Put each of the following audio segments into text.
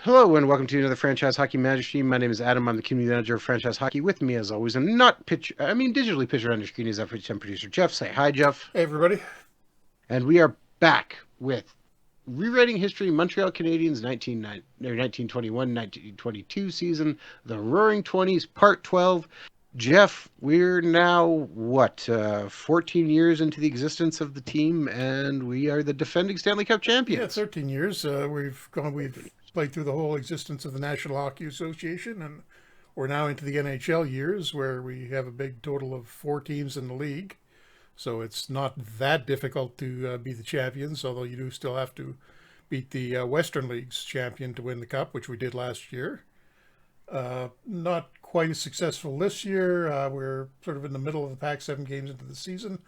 Hello and welcome to another Franchise Hockey Manager Stream. My name is Adam. I'm the community manager of Franchise Hockey. With me, as always, and not digitally picture under screen is our 10 producer Jeff. Say hi, Jeff. Hey, everybody. And we are back with rewriting history. Montreal Canadiens 1921-1922 season, the Roaring Twenties, Part 12. Jeff, we're now 14 years into the existence of the team, and we are the defending Stanley Cup Yeah, champions. 13 years. We've played through the whole existence of the National Hockey Association, and we're now into the NHL years where we have a big total of four teams in the league. So it's not that difficult to be the champions, although you do still have to beat the Western League's champion to win the cup, which we did last year. Not quite as successful this year. We're sort of in the middle of the pack, 7 games into the season.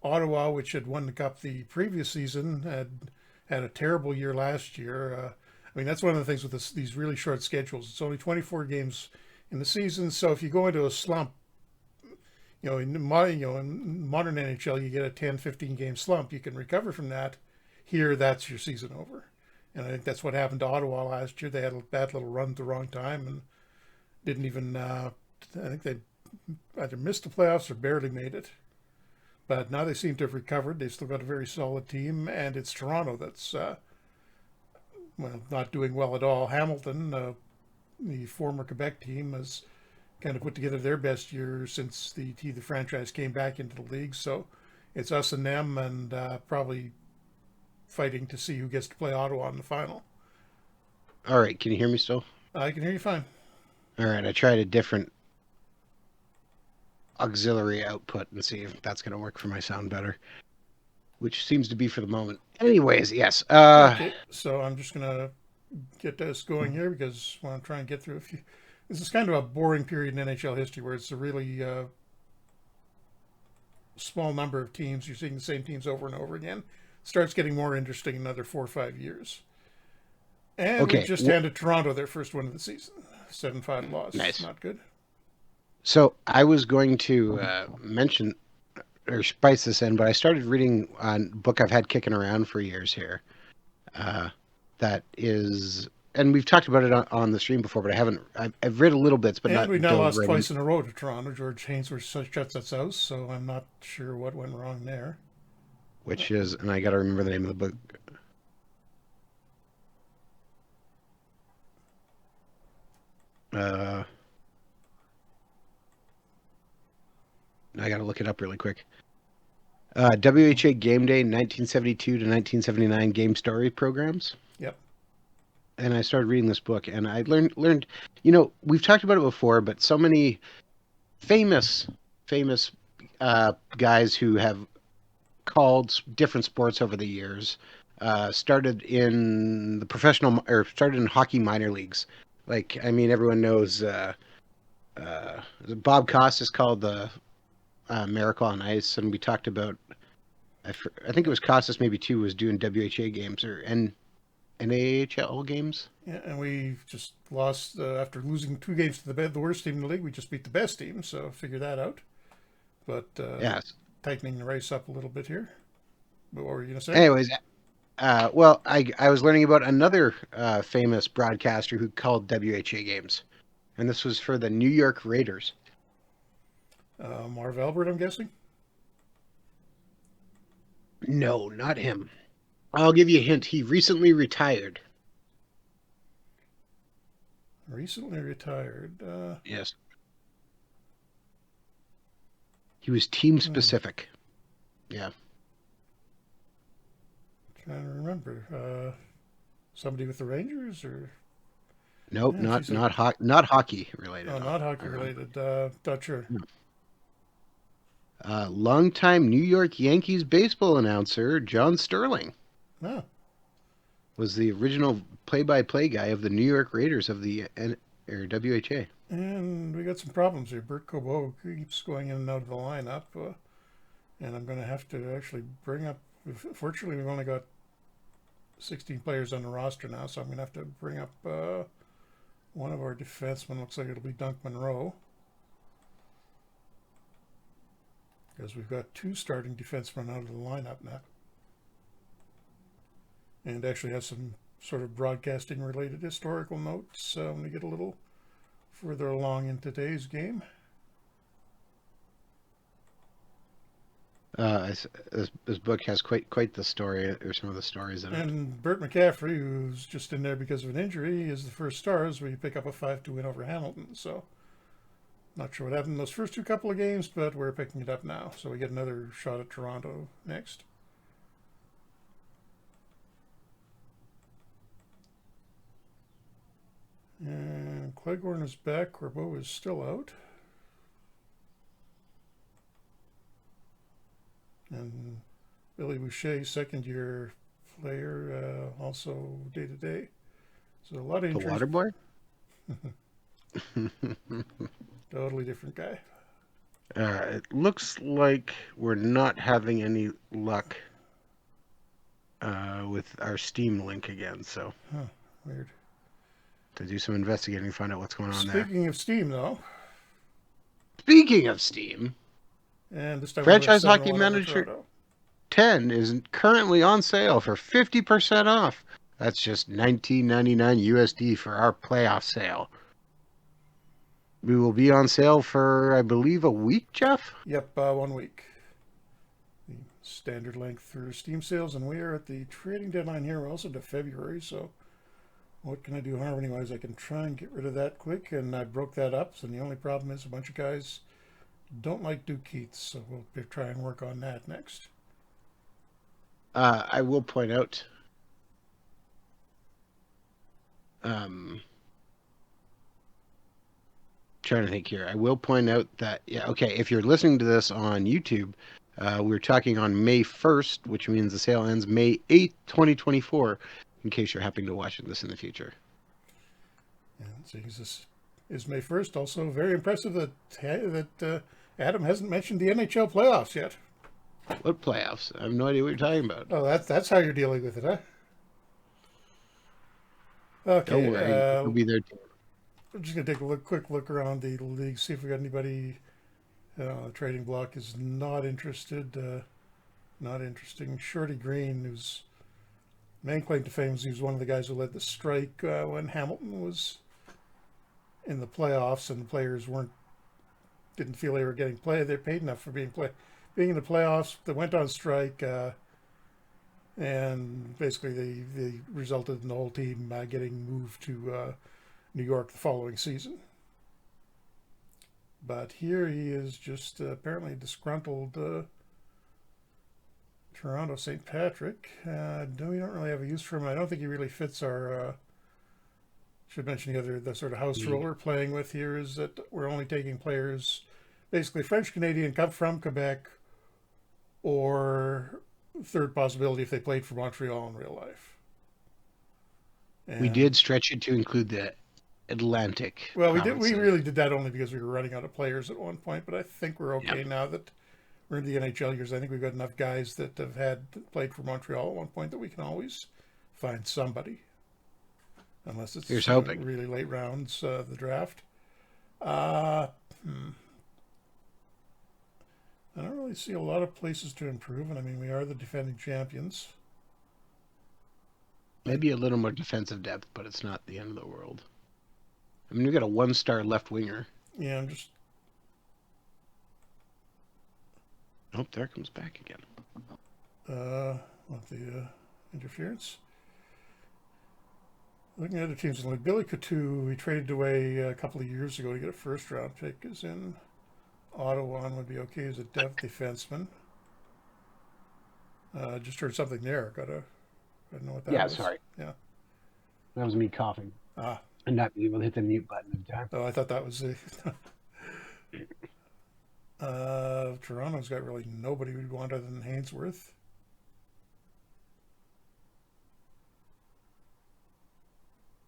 Ottawa, which had won the cup the previous season, had a terrible year last year. That's one of the things with these really short schedules. It's only 24 games in the season, so if you go into a slump, in modern NHL, you get a 10, 15 game slump. You can recover from that. Here, that's your season over. And I think that's what happened to Ottawa last year. They had a bad little run at the wrong time and didn't even, I think they either missed the playoffs or barely made it. But now they seem to have recovered. They've still got a very solid team, and it's Toronto that's, not doing well at all. Hamilton, the former Quebec team, has kind of put together their best year since the franchise came back into the league. So it's us and them, and probably fighting to see who gets to play Ottawa in the final. All right, can you hear me still? I can hear you fine. All right, I tried a different auxiliary output and see if that's going to work for my sound better, which seems to be for the moment. Anyways, yes. Okay, so I'm just gonna get us going here because I want to try and get through a few. This is kind of a boring period in NHL history where it's a really small number of teams. You're seeing the same teams over and over again. Starts getting more interesting in another 4 or 5 years. And we Okay, just handed Toronto their first win of the season. 7-5 loss. nice. Not good. So I was going to mention or spice this in, but I started reading a book I've had kicking around for years here. Uh, that is, and we've talked about it on the stream before, but I haven't. I've read a little bits, but And we not now dove lost right in. twice in a row to Toronto. George Hainsworth shuts us out, so I'm not sure what went wrong there. Which is, and I got to remember the name of the book. Uh, I got to look it up really quick. WHA Game Day 1972 to 1979 Game Story Programs. Yep. And I started reading this book, and I learned. We've talked about it before, but so many famous guys who have called different sports over the years started in the professional or started in hockey minor leagues. Like, I mean, everyone knows Bob Costas called the Miracle on Ice, and we talked about. I think it was Costas maybe too was doing WHA games or NAHL games. Yeah, and we just lost after losing 2 games to the worst team in the league. We just beat the best team, so figure that out. But Yes. tightening the race up a little bit here. But what were you going to say? Anyways, well, I was learning about another famous broadcaster who called WHA games, and this was for the New York Raiders. Marv Albert, I'm guessing. No, not him. I'll give you a hint. He recently retired. Recently retired. Yes. He was team Hmm, specific. Yeah. trying to remember. Somebody with the Rangers, or Nope, yeah, geez, not hockey related. oh, not hockey related. Not sure. Longtime New York Yankees baseball announcer John Sterling No. was the original play-by-play guy of the New York Raiders of the WHA. And we got some problems here. Bert Cobo keeps going in and out of the lineup, and I'm going to have to actually bring up. Fortunately, we've only got 16 players on the roster now, so I'm going to have to bring up one of our defensemen. Looks like it'll be Dunk Monroe, because we've got 2 starting defensemen out of the lineup now, and actually have some sort of broadcasting related historical notes when we get a little further along in today's game. This book has quite the story, or some of the stories in it. And Bert McCaffrey, who's just in there because of an injury, is the first Stars. We pick up a 5-2 win over Hamilton. So, not sure what happened in those first two couple of games, but we're picking it up now. So we get another shot at Toronto next. And Cleghorn is back. Corbeau is still out. And Billy Boucher, second year player, also day to day. So a lot of The injuries. Water Boy? Totally different guy. It looks like we're not having any luck with our Steam link again, so Weird. to do some investigating, find out what's going on there. Speaking of Steam, though, Speaking of Steam, and this time we Franchise have Hockey 7-1 over Manager Toronto. 10 is currently on sale for 50% off. That's just $19.99 USD for our playoff sale. We will be on sale for, I believe, a week, Jeff? Yep, 1 week. The standard length for Steam sales, and we are at the trading deadline here. We're also to February, so what can I do harmony-wise? I can try and get rid of that quick, and I broke that up, so the only problem is a bunch of guys don't like Duke Keats, so we'll try and work on that next. I will point out, trying to think here. I will point out that, yeah, okay, if you're listening to this on YouTube, we're talking on May 1st, which means the sale ends May 8th, 2024, in case you're happening to watch this in the future. And so this is May 1st. Also very impressive that Adam hasn't mentioned the NHL playoffs yet. What playoffs? I have no idea what you're talking about. Oh, that's how you're dealing with it, huh? Okay. Don't worry, we'll be there too. I'm just gonna take a quick look around the league, see if we got anybody. The trading block is not interested. Not interesting. Shorty Green, whose main claim to fame is he was one of the guys who led the strike when Hamilton was in the playoffs, and the players didn't feel they were getting play. They're paid enough for being in the playoffs. They went on strike, and basically they resulted in the whole team getting moved to New York the following season. But here he is just apparently disgruntled Toronto St. Patrick. We don't really have a use for him. I don't think he really fits our. Should mention the sort of house rule we're playing with here is that we're only taking players, basically French Canadian, come from Quebec, or third possibility if they played for Montreal in real life. And we did stretch it to include the Atlantic. Well, we did. We really did that only because we were running out of players at one point. But I think we're okay now that we're in the NHL years. I think we've got enough guys that have played for Montreal at one point that we can always find somebody, unless it's really late rounds the draft. I don't really see a lot of places to improve, and I mean we are the defending champions. Maybe a little more defensive depth, but it's not the end of the world. I mean, we got a 1-star left winger. Yeah, I'm just. Oh, there it comes back again. Want the interference? Looking at other teams, like Billy Coutu, we traded away a couple of years ago to get a first-round pick, is in Ottawa and would be okay as a depth defenseman. Just heard something there. I don't know what that was. Yeah, sorry. Yeah. That was me coughing. And not being able to hit the mute button in time. Oh, I thought that was Toronto's got really nobody we'd want other than Hainsworth.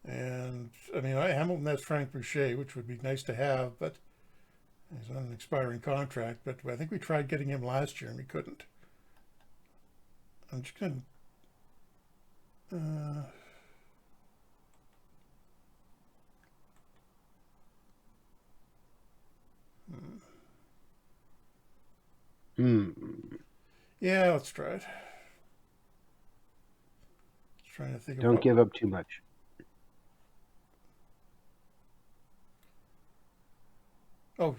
And, I mean, Hamilton has Frank Boucher, which would be nice to have, but he's on an expiring contract. But I think we tried getting him last year and we couldn't. I'm just going to... Yeah, let's try it. Let's trying to think of Don't what. give up too much. Oh,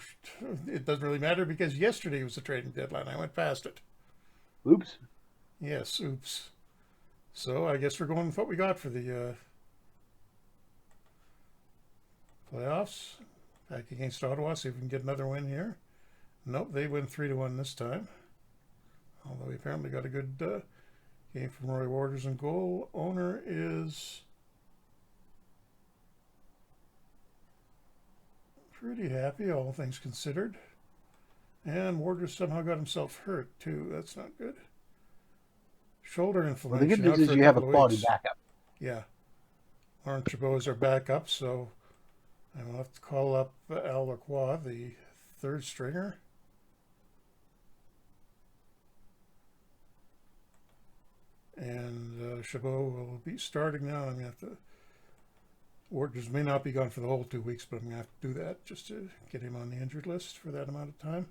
it doesn't really matter because yesterday was the trading deadline. I went past it. Oops. Yes, oops. So I guess we're going with what we got for the playoffs. Back against Ottawa, see if we can get another win here. Nope, they win 3-1 this time. Although we apparently got a good game from Roy Waters in goal. Owner is pretty happy, all things considered. And Waters somehow got himself hurt, too. That's not good. Shoulder Well, the good inflammation, news out is for a you have a couple of quality weeks. backup. Yeah. Laurent Chabot is our backup, so I will have to call up Al Lacroix, the third stringer. And Chabot will be starting now. I'm going to have to. Waters may not be gone for the whole 2 weeks, but I'm going to have to do that just to get him on the injured list for that amount of time.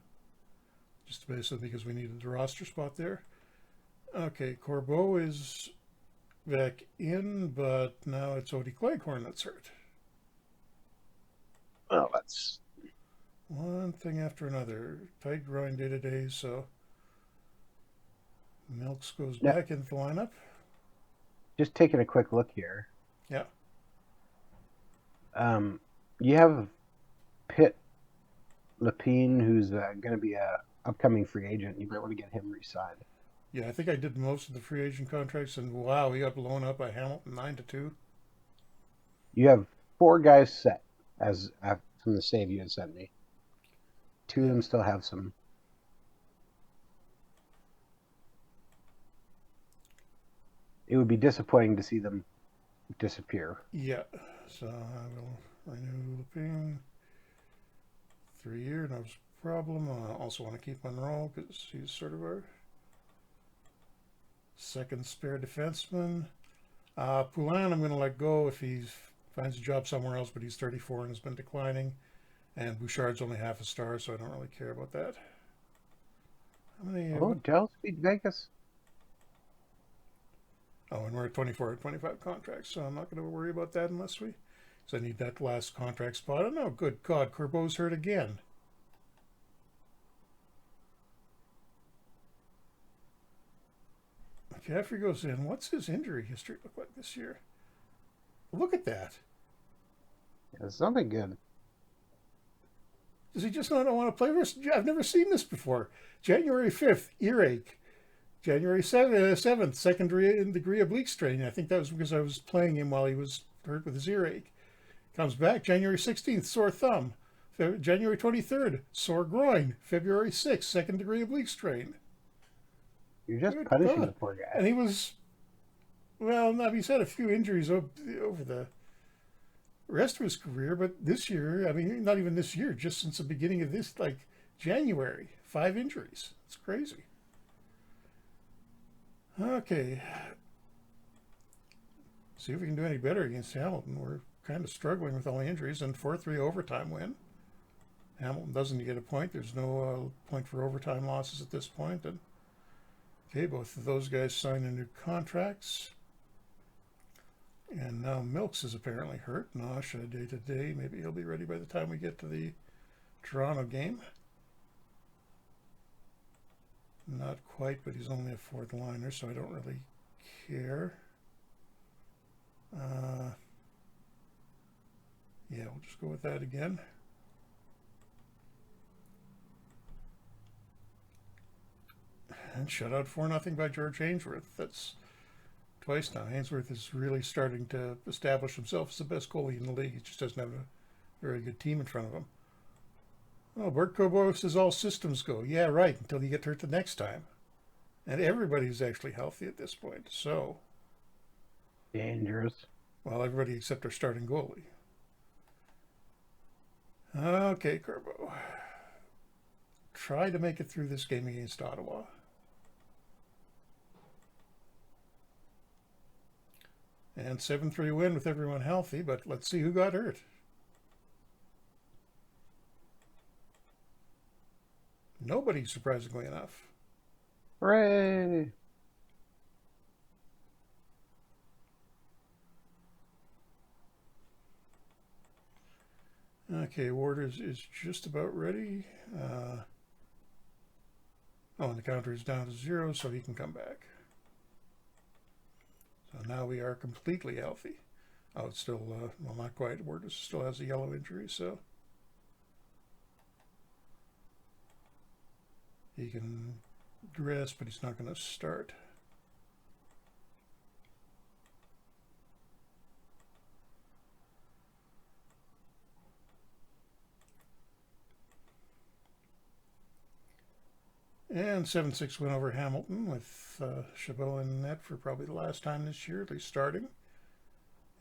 Just basically because we needed the roster spot there. Okay, Corbeau is back in, but now it's Odie Cleghorn that's hurt. Well, that's One thing after another. Tight grind day to day, so Milks goes yeah. back into the lineup. Just taking a quick look here. Yeah. You have Pitt Lapine, who's going to be a upcoming free agent. You might want to get him re-signed. Yeah, I think I did most of the free agent contracts, and wow, he got blown up by Hamilton 9-2. You have 4 guys set as from the save you had sent me. 2 of them still have some. It would be disappointing to see them disappear. Yeah, so I will renew Lapine. 3 year, no problem. I also want to keep Monroe because he's sort of our second spare defenseman. Poulin, I'm going to let go if he finds a job somewhere else, but he's 34 and has been declining. And Bouchard's only half a star, so I don't really care about that. How many? Dallas beat Vegas. Oh, and we're at 24 and 25 contracts, so I'm not going to worry about that unless because I need that last contract spot. Oh, no, good God, Corbeau's hurt again. McCaffrey goes in. What's his injury history look like this year? Look at that. Yeah, something good. Does he just not want to play for us? I've never seen this before. January 5th, earache. January 7th, second degree oblique strain. I think that was because I was playing him while he was hurt with his earache. Comes back January 16th, sore thumb. January 23rd, sore groin. February 6th, second degree oblique strain. You're just punishing the poor guy. And he was, well, now he's had a few injuries over the rest of his career, but this year, I mean, not even this year, just since the beginning of this, like January, 5 injuries. It's crazy. Okay. See if we can do any better against Hamilton. We're kind of struggling with all the injuries, and 4-3 overtime win. Hamilton doesn't get a point. There's no point for overtime losses at this point. And okay, both of those guys signed new contracts. And now Milks is apparently hurt. Nosh day to day. Maybe he'll be ready by the time we get to the Toronto game. Not quite, but he's only a 4th liner, so I don't really care. Yeah, we'll just go with that again. And shutout 4-0 by George Ainsworth. That's twice now. Ainsworth is really starting to establish himself as the best goalie in the league. He just doesn't have a very good team in front of him. Oh, Bert Corbeau says all systems go. Yeah, right, until you get hurt the next time. And everybody's actually healthy at this point. So, dangerous. Well, everybody except our starting goalie. Okay, Corbeau. Try to make it through this game against Ottawa. And 7-3 win with everyone healthy, but let's see who got hurt. Nobody, surprisingly enough. Hooray! Okay, Warders is just about ready. And the counter is down to 0, so he can come back. So now we are completely healthy. Oh, it's still, well, not quite. Warders still has a yellow injury, so he can dress, but he's not going to start. And 7-6 win over Hamilton with Chabot in net for probably the last time this year, at least starting.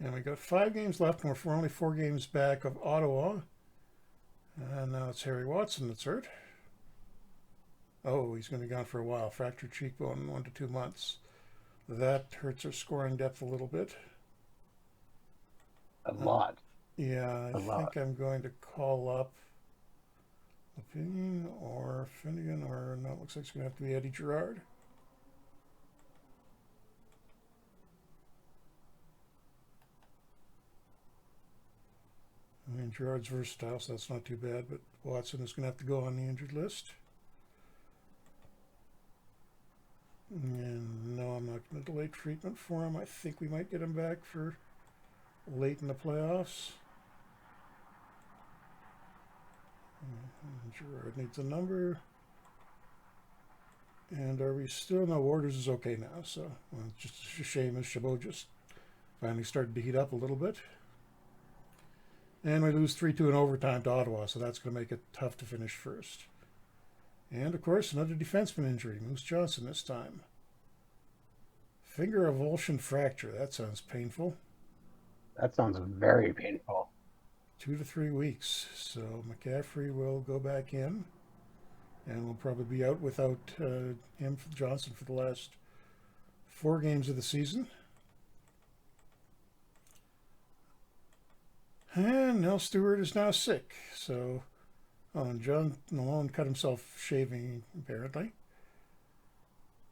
And we got 5 games left, and we're only 4 games back of Ottawa. And now it's Harry Watson that's hurt. Oh, he's going to be gone for a while. Fractured cheekbone, 1 to 2 months. That hurts our scoring depth a little bit. A lot. Yeah, I think I'm going to call up Opinion or Finnegan, or no, it looks like it's going to have to be Eddie Gerard. I mean, Gerard's versatile, so that's not too bad, but Watson is going to have to go on the injured list. And no, I'm not going to delay treatment for him. I think we might get him back for late in the playoffs. Gerard needs a number. And are we still? No, Warders is okay now. So well, it's just a shame as Chabot just finally started to heat up a little bit. And we lose 3-2 in overtime to Ottawa, so that's going to make it tough to finish first. And, of course, another defenseman injury. Moose Johnson this time. Finger avulsion fracture. That sounds painful. That sounds very painful. 2 to 3 weeks. So McCaffrey will go back in. And we'll probably be out without him, Johnson, for the last 4 games of the season. And Nell Stewart is now sick. So, and John Malone cut himself shaving, apparently.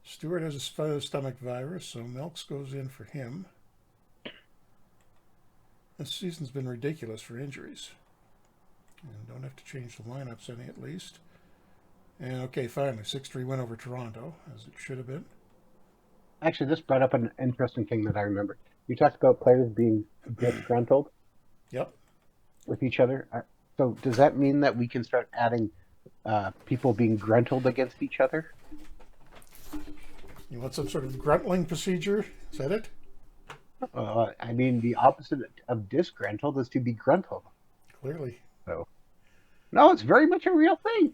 Stewart has a stomach virus, so Melks goes in for him. This season's been ridiculous for injuries. And don't have to change the lineups any at least. And okay, finally, 6-3 win over Toronto, as it should have been. Actually, this brought up an interesting thing that I remember. You talked about players being disgruntled. Yep. With each other. So does that mean that we can start adding people being gruntled against each other? You want some sort of gruntling procedure? Is that it? I mean, the opposite of disgruntled is to be gruntled. Clearly. So, no, it's very much a real thing.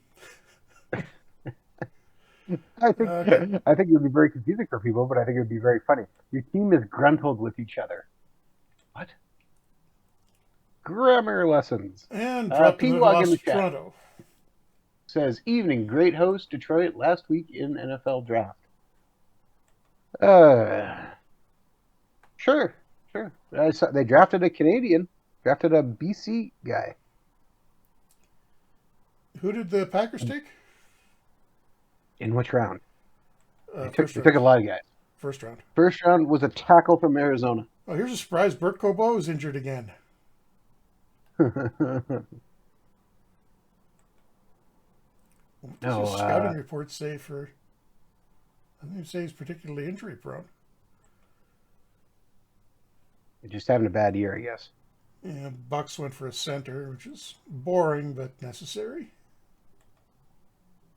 I think it would be very confusing for people, but I think it would be very funny. Your team is gruntled with each other. What? Grammar lessons. And P-Log in the chat. Toronto. Says, evening, great host, Detroit, last week in NFL draft. Sure. I saw they drafted a Canadian, drafted a BC guy. Who did the Packers take? In which round? They took a lot of guys. First round. First round was a tackle from Arizona. Oh, here's a surprise. Bert Cobo is injured again. What does his scouting report say for... I didn't even say he's particularly injury prone. Just having a bad year, I guess. Yeah, Bucks went for a center, which is boring but necessary.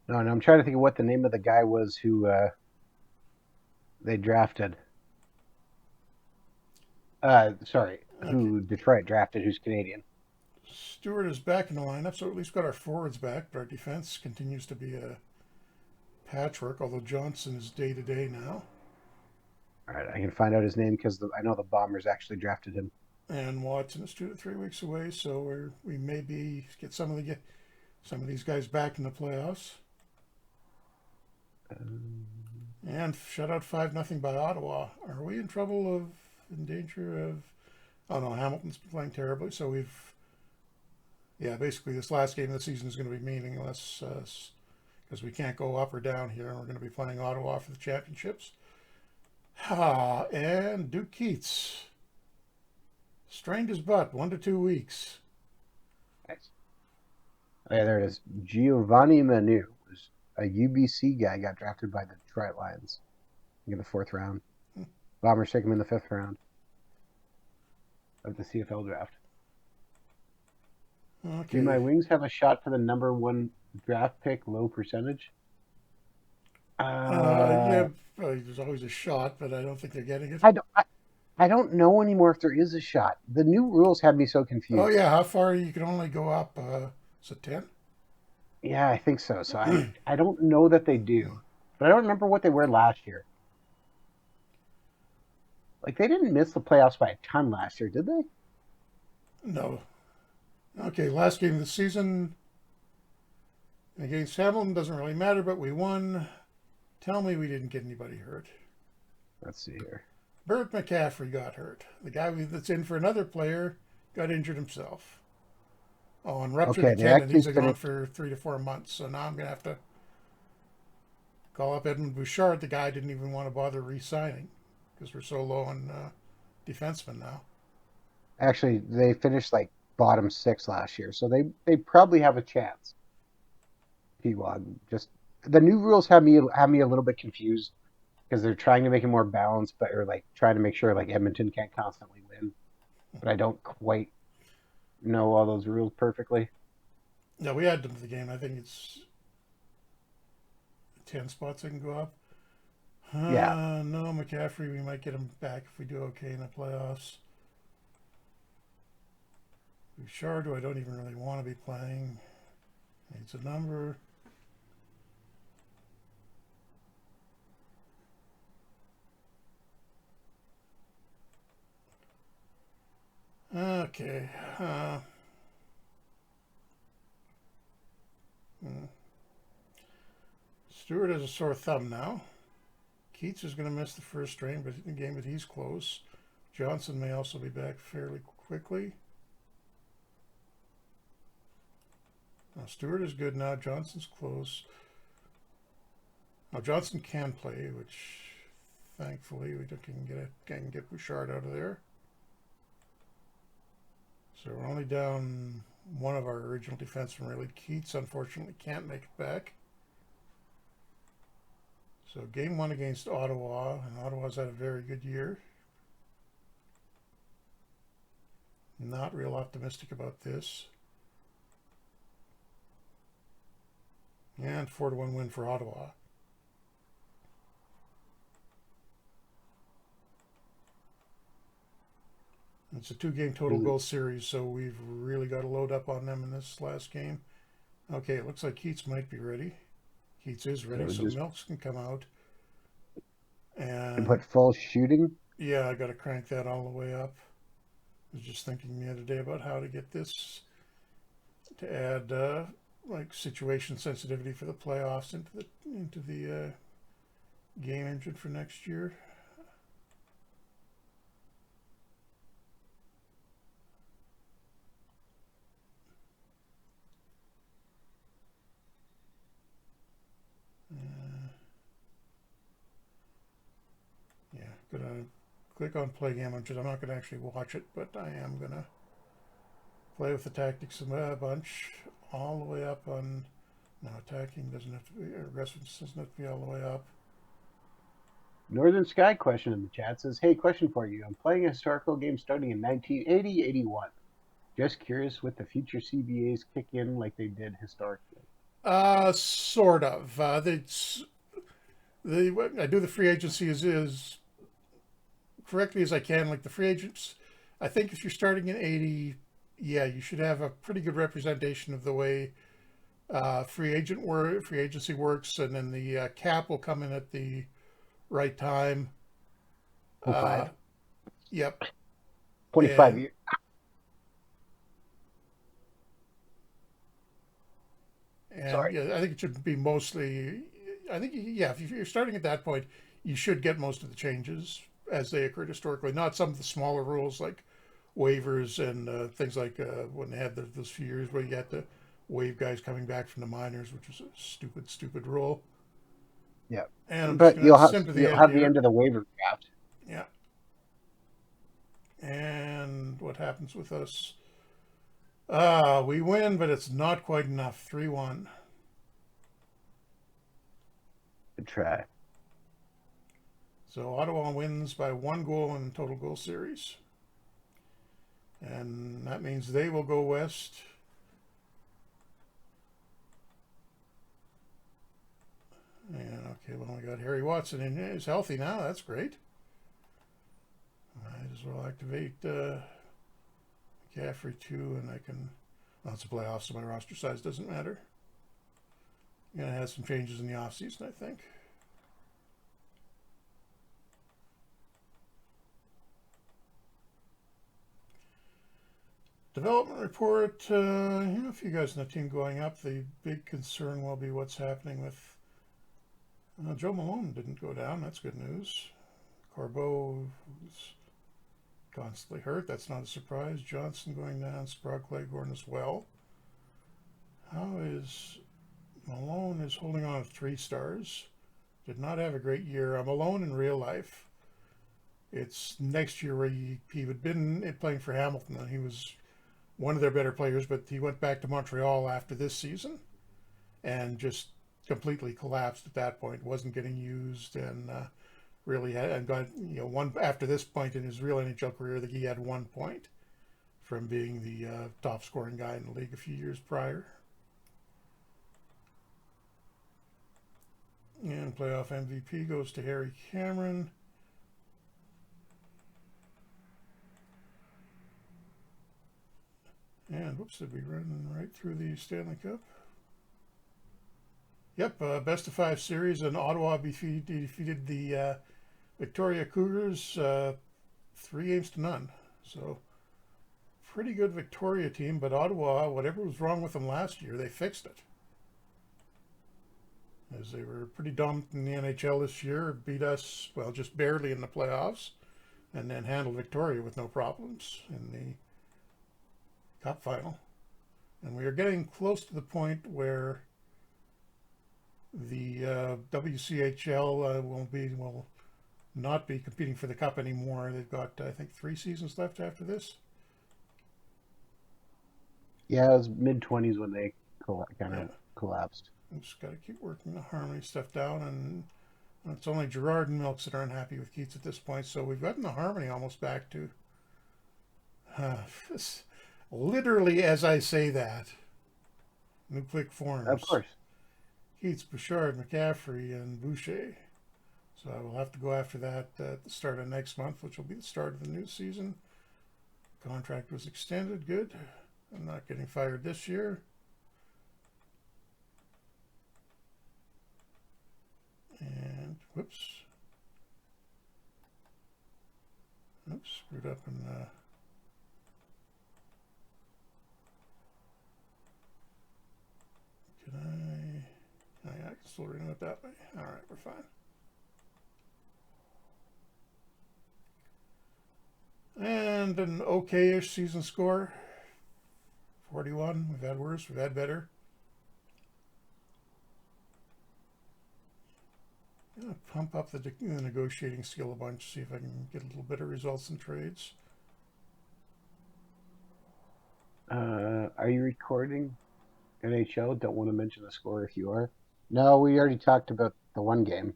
No, I'm trying to think of what the name of the guy was who they drafted. Who Detroit drafted, who's Canadian. Stewart is back in the lineup, so at least we've got our forwards back, but our defense continues to be a patchwork, although Johnson is day-to-day now. All right, I can find out his name because I know the Bombers actually drafted him. And Watson is 2 to 3 weeks away, so we maybe get some of these guys back in the playoffs. And shut out 5-0 by Ottawa. Are we in danger of... Oh no, Hamilton's playing terribly, so basically this last game of the season is going to be meaningless because we can't go up or down here, and we're going to be playing Ottawa for the championships. And Duke Keats strained his butt 1 to 2 weeks. Nice. Oh, yeah, there it is. Giovanni Manu was a UBC guy, got drafted by the Detroit Lions in the 4th round. Bombers take him in the 5th round of the CFL draft. Do my Okay. Wings have a shot for the #1 draft pick, low percentage? Yeah, Uh, there's always a shot, but I don't think they're getting it. I don't. I don't know anymore if there is a shot. The new rules had me so Oh confused. yeah, how far you can only go up? Is it 10? Yeah, I think so. So I don't know that they do, but I don't remember what they were last year. Like they didn't miss the playoffs by a ton last year, did they? No. Okay, last game of the season against Hamilton doesn't really matter, but we won. Tell me we didn't get anybody hurt. Let's see here. Bert McCaffrey got hurt. The guy that's in for another player got injured himself. Oh, and ruptured Okay, the they tendon. actually He's gone finished. for 3 to 4 months. So now I'm going to have to call up Edmund Bouchard. The guy didn't even want to bother re-signing because we're so low on defensemen now. Actually, they finished like bottom 6 last year, so they probably have a chance. P-Wog. Just the new rules have me a little bit confused because they're trying to make it more balanced, but are like trying to make sure like Edmonton can't constantly win. But I don't quite know all those rules perfectly. No, we add them to the game. I think it's 10 spots I can go up. Yeah, No, McCaffrey, we might get him back if we do okay in the playoffs. Bouchard, who I don't even really want to be playing, needs a number. Okay. Stewart has a sore thumb now. Keats is going to miss the first game, but he's close. Johnson may also be back fairly quickly. Now Stewart is good now. Johnson's close. Now Johnson can play, which thankfully we can get Bouchard out of there. So we're only down one of our original defensemen, really. Keats, unfortunately, can't make it back. So game 1 against Ottawa, and Ottawa's had a very good year. Not real optimistic about this. And 4-1 win for Ottawa. It's a 2-game total goal series, so we've really got to load up on them in this last game. Okay, it looks like Keats might be ready. Keats is ready, so just Milks can come out. and And put full shooting. yeah, I got to crank that all the way up. I was just thinking the other day about how to get this to add like situation sensitivity for the playoffs into the game engine for next year. Yeah, gonna click on play game. I'm not gonna actually watch it, but I am gonna play with the tactics a bunch, all the way up on. No, attacking doesn't have to be. Aggressiveness doesn't have to be all the way up. Northern Sky question in the chat says, "Hey, question for you. I'm playing a historical game starting in 1980-81. Just curious, with the future CBAs kick in like they did historically." Sort of. I do the free agency as correctly as I can. Like the free agents, I think if you're starting in 80, yeah, you should have a pretty good representation of the way free agency works, and then the cap will come in at the right time. Oh, Uh, five. yep, 25 and years. and Sorry. yeah, I think it should be mostly. I think yeah, if you're starting at that point, you should get most of the changes as they occurred historically. Not some of the smaller rules like waivers and things like when they had those few years where you had to waive guys coming back from the minors, which was a stupid rule. Yeah. And I'm just But going to sim to the you'll end have the here. end of the waiver draft. Yeah. And what happens with us? We win, but it's not quite enough. 3-1. Good try. So Ottawa wins by 1 goal in total goal series. And that means they will go west. And okay, well, we got Harry Watson in. He's healthy now. That's great. Might as well activate McCaffrey too, and I can. Well, it's a playoff, so my roster size doesn't matter. I'm gonna have some changes in the offseason, I think. Development report. A few guys in the team going up. The big concern will be what's happening with Joe Malone. Didn't go down. That's good news. Corbeau is constantly hurt. That's not a surprise. Johnson going down. Sprague Claiborne as well. How is Malone is holding on to 3 stars. Did not have a great year. Malone in real life. It's next year where he had been playing for Hamilton, and he was one of their better players, but he went back to Montreal after this season and just completely collapsed at that point. Wasn't getting used, and really had and got one after this point in his real NHL career that he had 1 point from being the top scoring guy in the league a few years prior. And playoff MVP goes to Harry Cameron. And whoops, did we run right through the Stanley Cup? Yep, best of 5 series, and Ottawa defeated the Victoria Cougars 3-0. So pretty good Victoria team, but Ottawa, whatever was wrong with them last year, they fixed it. As they were pretty dominant in the NHL this year, beat us, well, just barely in the playoffs, and then handled Victoria with no problems in the Cup final. And we are getting close to the point where the WCHL will not be competing for the Cup anymore. They've got, I think, 3 seasons left after this. Yeah, it was mid-20s when they kind of collapsed. I just got to keep working the harmony stuff down, and it's only Gerard and Milks that aren't happy with Keats at this point. So we've gotten the harmony almost back to literally as I say that. Nucleic forms. Of course. Keats, Bouchard, McCaffrey, and Boucher. So I will have to go after that at the start of next month, which will be the start of the new season. Contract was extended. Good. I'm not getting fired this year. And whoops. Oops, screwed up in can I? I can still renew it that way. All right, we're fine. And an okay-ish season score. 41. We've had worse. We've had better. I'm going to pump up the negotiating skill a bunch, see if I can get a little better results in trades. Are you recording NHL? Don't want to mention the score if you are. No, we already talked about the one game.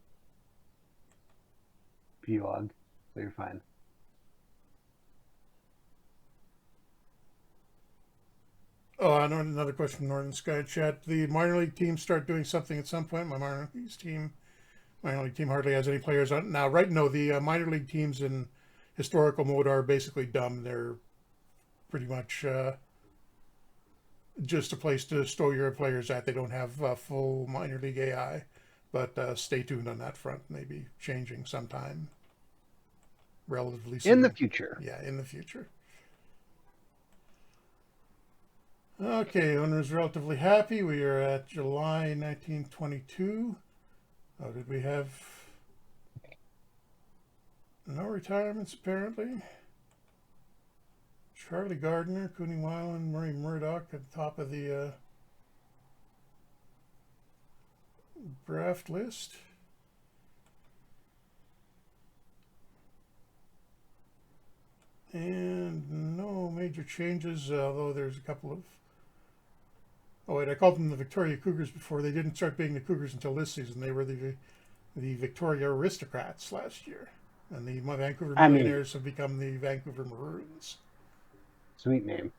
Vlog, so you're fine. Oh, another question from Northern Sky Chat. The minor league teams start doing something at some point. My minor league team hardly has any players on now. Right? No, the minor league teams in historical mode are basically dumb. They're pretty much just a place to store your players at. They don't have full minor league AI, but stay tuned on that front. Maybe changing sometime relatively soon. In the future. Yeah, in the future. Okay, owner's relatively happy. We are at July 1922. Oh, did we have no retirements apparently? Charlie Gardner, Cooney Weiland, Murray Murdoch at the top of the draft list. And no major major changes, although there's a couple of. Oh wait, I called them the Victoria Cougars before. They didn't start being the Cougars until this season. They were the Victoria Aristocrats last year, and the Vancouver I mean, Millionaires have become the Vancouver Maroons. sweet name.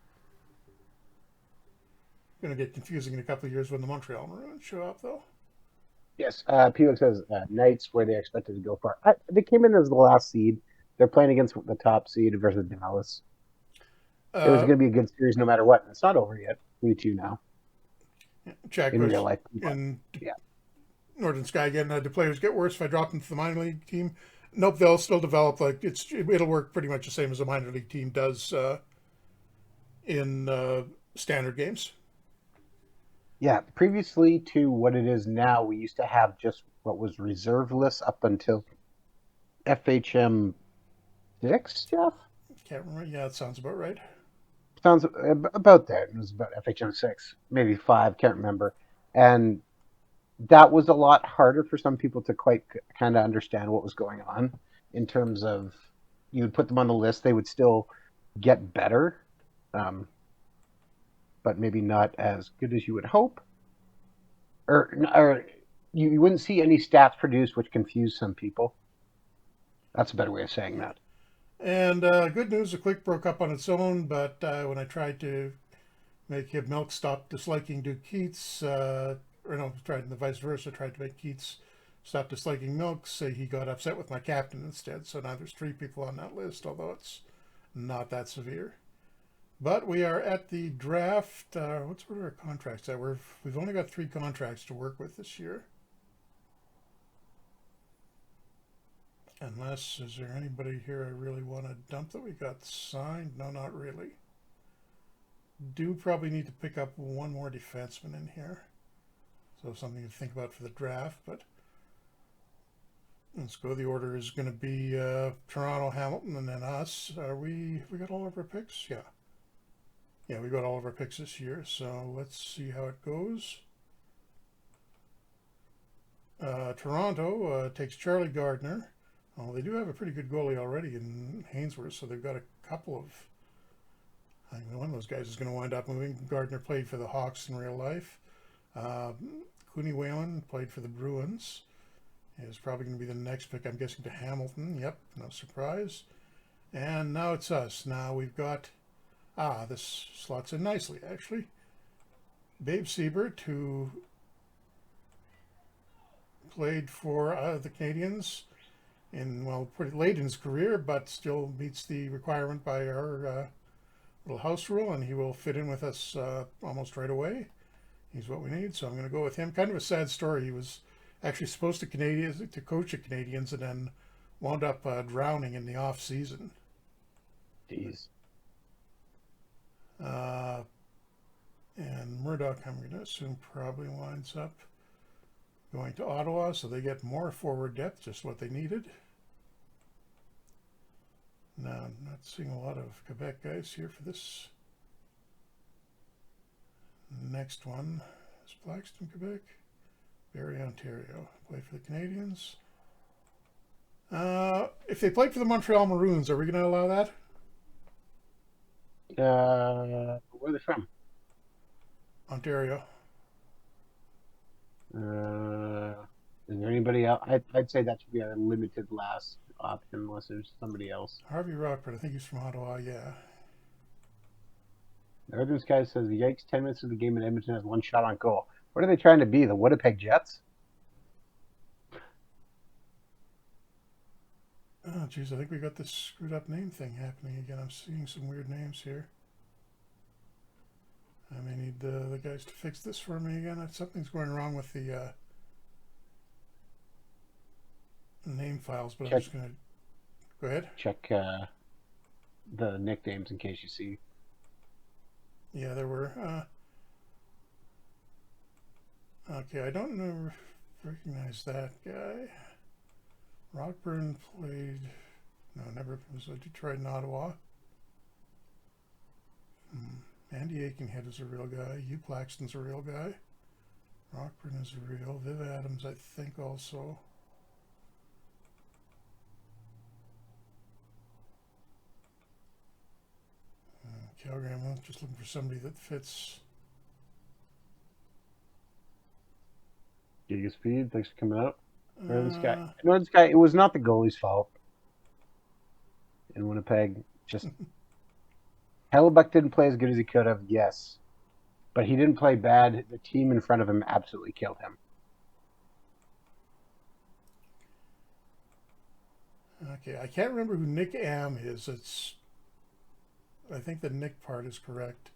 Going to get confusing in a couple of years when the Montreal Maroons show up, though. Yes, Felix says Knights where they expected to go far. They came in as the last seed. They're playing against the top seed versus Dallas. It was Uh, going to be a good series no matter what. And it's not over yet. 3-2 now Jack in real Bush life. in Yeah. Northern Sky again. Do players get worse if I drop them to the minor league team? Nope, they'll still develop. Like it'll work pretty much the same as a minor league team does in standard games. Yeah, previously to what it is now, we used to have just what was reserve list up until FHM 6, Jeff? Can't remember. Yeah, it sounds about right. Sounds about there. It was about FHM 6, maybe 5, can't remember. And that was a lot harder for some people to quite kind of understand what was going on in terms of you would put them on the list, they would still get better, but maybe not as good as you would hope. Or you wouldn't see any stats produced which confuse some people. That's a better way of saying that. And good news, the Click broke up on its own, but when I tried to make him Milk stop disliking Duke Keats, or no, tried the vice versa, tried to make Keats stop disliking Milk, say he got upset with my captain instead. So now there's 3 people on that list, although it's not that severe. But we are at the draft. What's what are our contracts at? We've only got 3 contracts to work with this year. Unless, is there anybody here I really want to dump that we got signed? No, not really. Do probably need to pick up one more defenseman in here. So something to think about for the draft, but let's go. The order is going to be Toronto, Hamilton, and then us. We got all of our picks? Yeah. Yeah, we got all of our picks this year, so let's see how it goes. Toronto takes Charlie Gardner. Oh, they do have a pretty good goalie already in Hainsworth, so they've got a couple of. I think one of those guys is going to wind up moving. Gardner played for the Hawks in real life. Cooney Whalen played for the Bruins. Is probably going to be the next pick, I'm guessing, to Hamilton. Yep, no surprise. And now it's us. Now we've got. This slots in nicely, actually. Babe Siebert, who played for the Canadiens pretty late in his career, but still meets the requirement by our little house rule, and he will fit in with us almost right away. He's what we need, so I'm going to go with him. Kind of a sad story. He was actually supposed to coach the Canadiens, and then wound up drowning in the off season. Jeez. And Murdoch, I'm going to assume, probably winds up going to Ottawa, so they get more forward depth, just what they needed. Now, I'm not seeing a lot of Quebec guys here for this next one. Is Blackstone Quebec? Barrie, Ontario. Play for the Canadiens. If they played for the Montreal Maroons, are we going to allow that? Where are they from? Ontario. Is there anybody else? I'd say that should be a limited last option unless there's somebody else. Harvey Rockford, I think he's from Ottawa, yeah. Northern Sky says, yikes, 10 minutes of the game in Edmonton has 1 shot on goal. What are they trying to be, the Winnipeg Jets? Oh, geez, I think we got this screwed up name thing happening again. I'm seeing some weird names here. I may need the guys to fix this for me again. Something's going wrong with the name files, but I'm just going to go ahead. Check the nicknames in case you see. Yeah, there were. Okay, I don't recognize that guy. Rockburn played. No, never was a Detroit and Ottawa. Andy Aikenhead is a real guy. Hugh Claxton's a real guy. Rockburn is real. Viv Adams, I think, also. Calgary. I'm just looking for somebody that fits. Giga Speed, thanks for coming out. This guy. Uh, I know this guy. It was not the goalie's fault in Winnipeg. Just Hellebuck didn't play as good as he could have. Yes, but he didn't play bad. The team in front of him absolutely killed him. okay, I can't remember who Nick Am is. I think the Nick part is correct.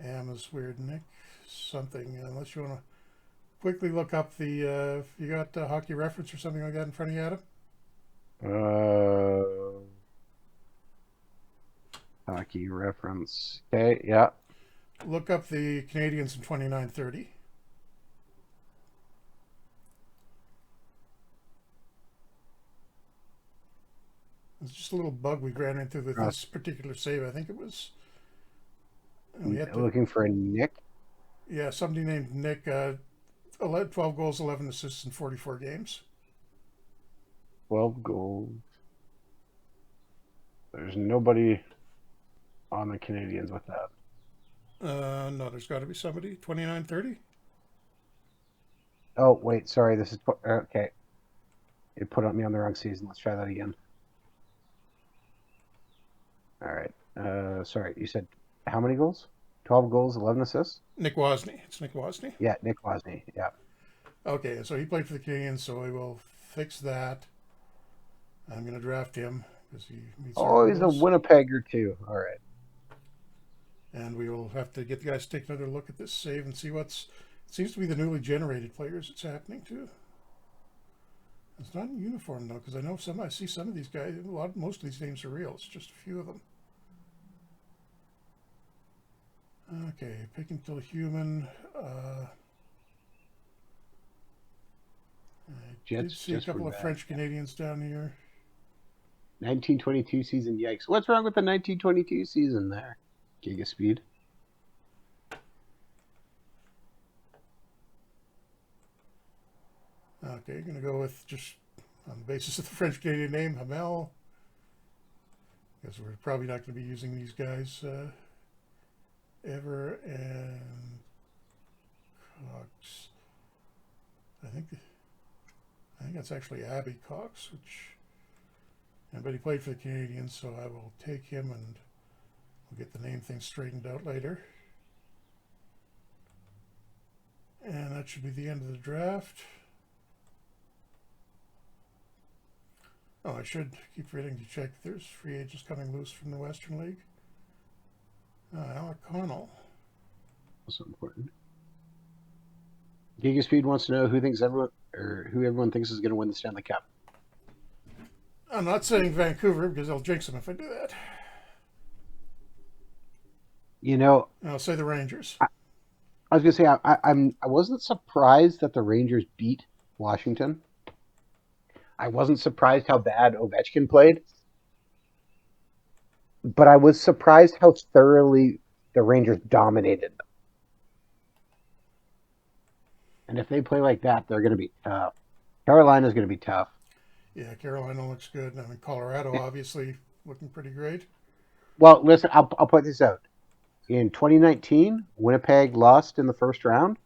Am is weird. Nick something. Unless you want to quickly look up the. You got a hockey reference or something like that in front of you, Adam? Hockey reference. Okay, yeah. Look up the Canadiens in 29-30. It's just a little bug we ran into with this particular save. I think it was. We had to, Looking for a Nick. yeah, somebody named Nick. 12 goals, 11 assists in 44 games. 12 goals. There's nobody on the Canadiens with that. No, there's got to be somebody. 29-30. Oh, wait, sorry. This is okay. It put me on the wrong season. Let's try that again. All right. Sorry, you said how many goals? 12 goals, 11 assists? Nick Wozni. It's Nick Wozni. Yeah, Nick Wozni. Yeah. Okay, so he played for the Canadiens, so I will fix that. I'm going to draft him because he meets our He's a rules. Winnipegger too. All right. And we will have to get the guys to take another look at this save and see what's. It seems to be the newly generated players it's happening to. It's not in uniform though, because I see some of these guys. Most of these names are real. It's just a few of them. Okay, pick until human. I did see a couple of French Canadians down here. 1922 season. Yikes! What's wrong with the 1922 season there? Giga Speed. Okay, you're going to go with just on the basis of the French Canadian name, Hamel. Because we're probably not going to be using these guys ever. And Cox. I think that's actually Abby Cox, but he played for the Canadiens, so I will take him and we'll get the name thing straightened out later. And that should be the end of the draft. Oh, I should keep forgetting to check if there's free agents coming loose from the Western League. Alec Connell. Also important. Giga Speed wants to know who everyone thinks is going to win the Stanley Cup. I'm not saying Vancouver because I'll jinx them if I do that. You know, I'll say the Rangers. I was going to say I wasn't surprised that the Rangers beat Washington. I wasn't surprised how bad Ovechkin played, but I was surprised how thoroughly the Rangers dominated them. And if they play like that, they're going to be tough. Carolina's going to be tough. Yeah, Carolina looks good. I mean, Colorado obviously looking pretty great. Well, listen, I'll point this out. In 2019, Winnipeg lost in the first round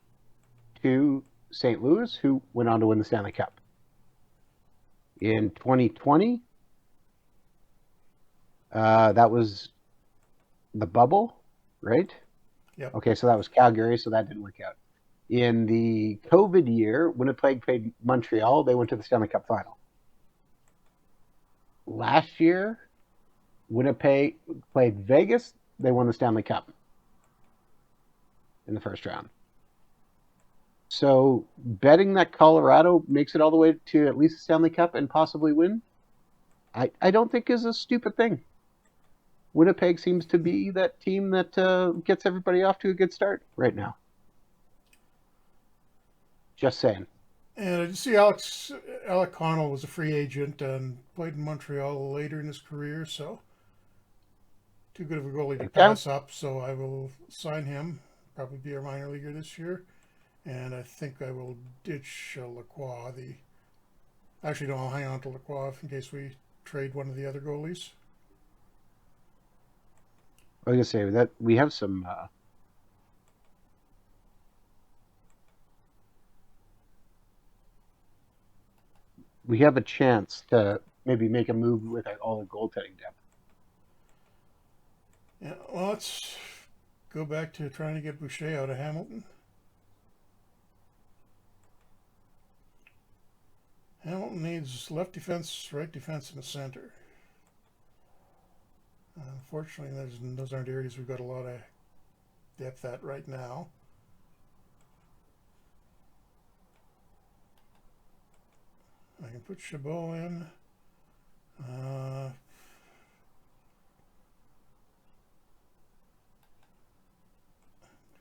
to St. Louis, who went on to win the Stanley Cup. In 2020, that was the bubble, right? Yep. Okay, so that was Calgary, so that didn't work out. In the COVID year, Winnipeg played Montreal. They went to the Stanley Cup final. Last year, Winnipeg played Vegas. They won the Stanley Cup in the first round. So betting that Colorado makes it all the way to at least the Stanley Cup and possibly win, I don't think is a stupid thing. Winnipeg seems to be that team that gets everybody off to a good start right now. Just saying. And I just see Alec Connell was a free agent and played in Montreal later in his career, so too good of a goalie to pass up. So I will sign him. Probably be a minor leaguer this year. And I think I will ditch Lacroix. Actually, no, I'll hang on to Lacroix in case we trade one of the other goalies. I was gonna say that we have we have a chance to maybe make a move with all the goaltending depth. Yeah, well, let's go back to trying to get Boucher out of Hamilton. Hamilton needs left defense, right defense, and a center. Unfortunately, those aren't areas we've got a lot of depth at right now. I can put Chabot in.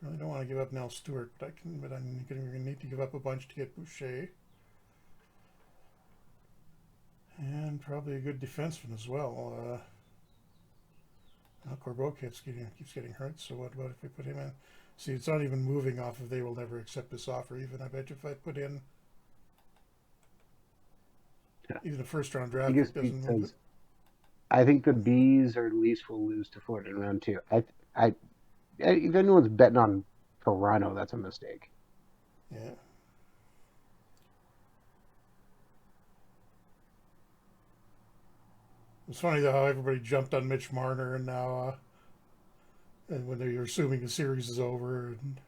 Really don't want to give up Nell Stewart, but I'm going to need to give up a bunch to get Boucher. And probably a good defenseman as well. Corbeau keeps getting hurt, so what about if we put him in? See, it's not even moving off of they will never accept this offer. Even I bet you if I put in even a first round draft Biggest pick Pete doesn't move it. says, I think the bees or Leafs will lose to Florida in round two. If anyone's betting on Toronto, that's a mistake. Yeah. It's funny though how everybody jumped on Mitch Marner and now, and when they're assuming the series is over, and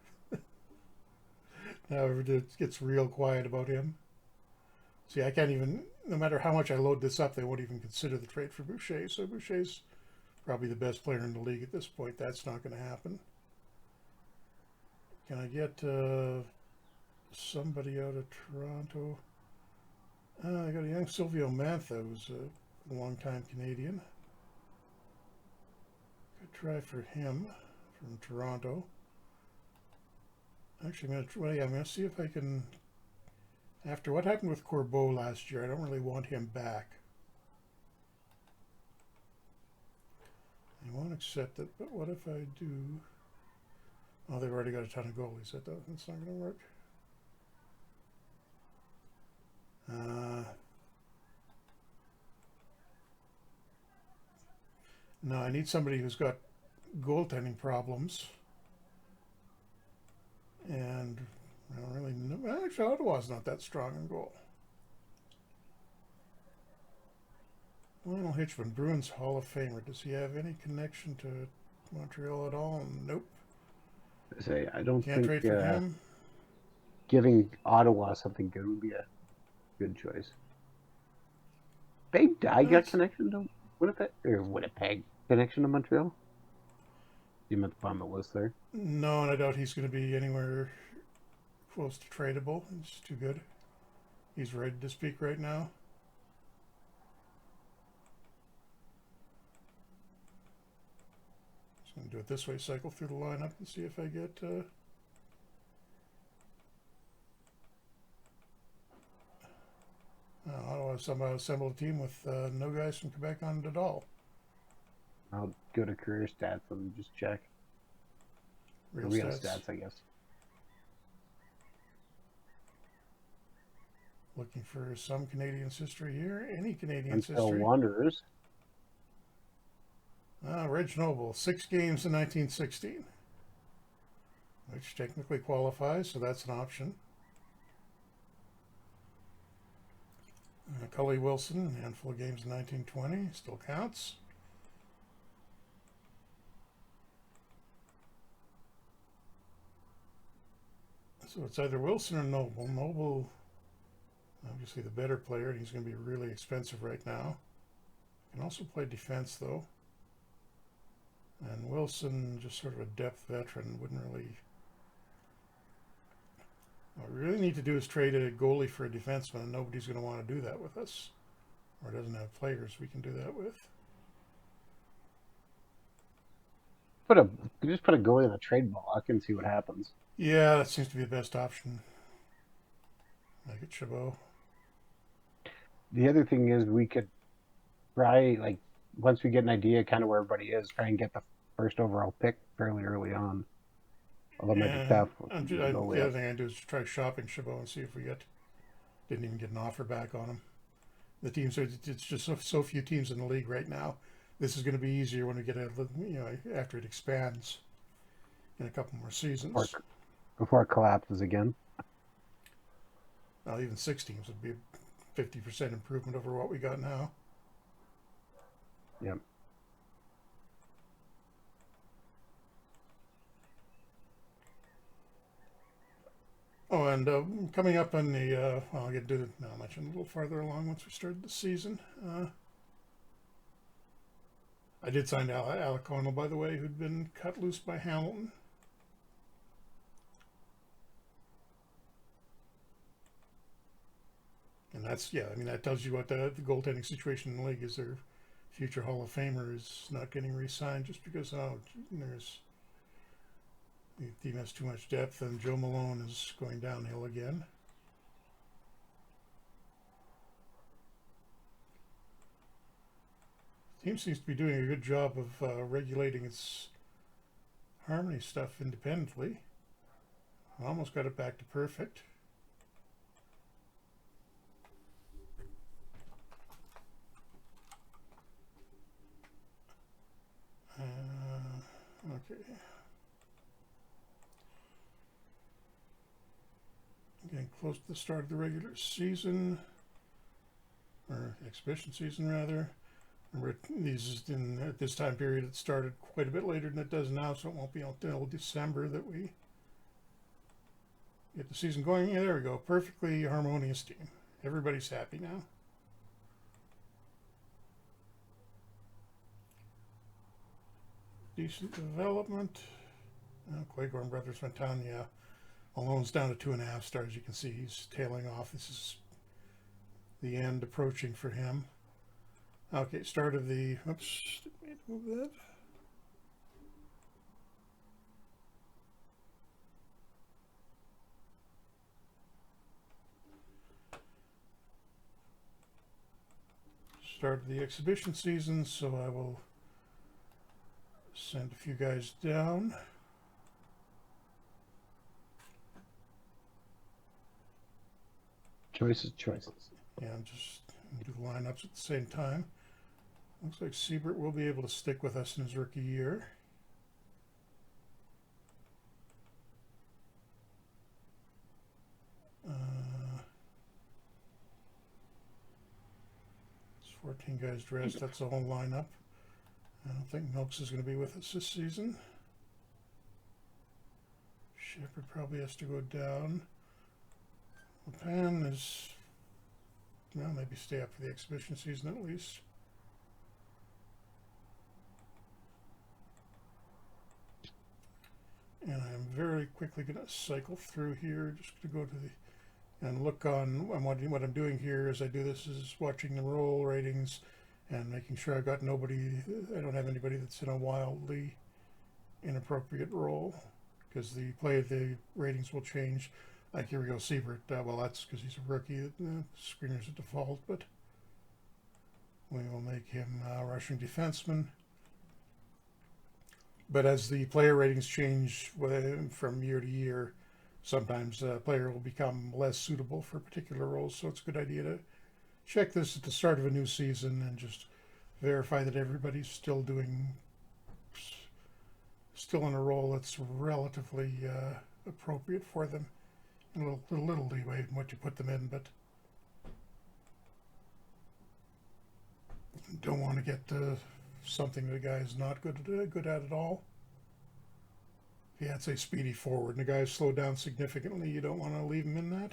now it gets real quiet about him. See, I can't even, no matter how much I load this up, they won't even consider the trade for Boucher. So Boucher's probably the best player in the league at this point. That's not going to happen. Can I get somebody out of Toronto? I got a young Silvio Mantha, who's a long-time Canadian. Could try for him from Toronto. Actually, I'm going to see if I can. After what happened with Corbeau last year, I don't really want him back. I won't accept it, but what if I do? Oh, they've already got a ton of goalies. That's not going to work. No, I need somebody who's got goaltending problems. And I don't really know. Actually, Ottawa's not that strong in goal. Lionel Hitchman, Bruins Hall of Famer. Does he have any connection to Montreal at all? Nope. Say, I don't Can't think trade for him. giving Ottawa something good would be a good choice. Big Guy got connection to Winnipeg connection to Montreal. You meant to find the list there. No, and I doubt he's going to be anywhere close to tradable. He's too good. He's ready to speak right now. Just going to do it this way, cycle through the lineup and see if I get... Ottawa somehow assembled a team with no guys from Quebec on it at all. I'll go to career stats and just check. Real stats, I guess. Looking for some Canadiens history here. Any Canadiens Montreal history. Wanderers. Reg Noble, 6 games in 1916, which technically qualifies, so that's an option. Cully Wilson, handful of games in 1920, still counts. So it's either Wilson or Noble. Noble, obviously the better player, and he's going to be really expensive right now. Can also play defense, though. And Wilson, just sort of a depth veteran, wouldn't really... What we really need to do is trade a goalie for a defenseman, and nobody's going to want to do that with us. Or doesn't have players we can do that with. Just put a goalie in a trade block and see what happens. Yeah, that seems to be the best option. Make it Chabot. The other thing is we could try, like, once we get an idea kind of where everybody is, try and get the first overall pick fairly early on. Although it might be tough. The other thing I do is try shopping Chabot and see if we didn't even get an offer back on him. The teams it's just so few teams in the league right now this is going to be easier when we get after it expands in a couple more Before, seasons. before it collapses again. Now, even 6 teams would be a 50% improvement over what we got now. Yep. Oh, and coming up on the, I'll get to now mention a little farther along once we started the season. I did sign Alec Connell, by the way, who'd been cut loose by Hamilton. And that's, yeah, I mean, that tells you what the goaltending situation in the league is. Their future Hall of Famer is not getting re-signed just because, the team has too much depth, and Joe Malone is going downhill again. The team seems to be doing a good job of regulating its harmony stuff independently. Almost got it back to perfect. Okay. Getting close to the start of the regular season, or exhibition season rather. Remember, at this time period it started quite a bit later than it does now, so it won't be until December that we get the season going. Yeah, there we go. Perfectly harmonious team. Everybody's happy now. Decent development. Claiborne Brothers went down, yeah. Malone's down to 2.5 stars. You can see he's tailing off. This is the end approaching for him. Okay, start of the, oops, did we move that? Start of the exhibition season, so I will send a few guys down. Choices. Yeah, I'm just do the lineups at the same time. Looks like Siebert will be able to stick with us in his rookie year. It's 14 guys dressed. That's the whole lineup. I don't think Milks is going to be with us this season. Shepard probably has to go down. LePan is, well, maybe stay up for the exhibition season at least. And I'm very quickly going to cycle through here, just to go to the, and look on, what I'm doing here as I do this is watching the roll ratings and making sure I've got nobody, I don't have anybody that's in a wildly inappropriate role, because the ratings will change. Like here we go, Siebert. Well, that's because he's a rookie. Screener's a default, but we will make him a rushing defenseman. But as the player ratings change from year to year, sometimes a player will become less suitable for particular roles. So it's a good idea to check this at the start of a new season and just verify that everybody's still in a role that's relatively appropriate for them. And a little leeway in what you put them in, but don't want to get something the guy's not good at all. If you had, say, speedy forward and the guy's slowed down significantly, you don't want to leave him in that.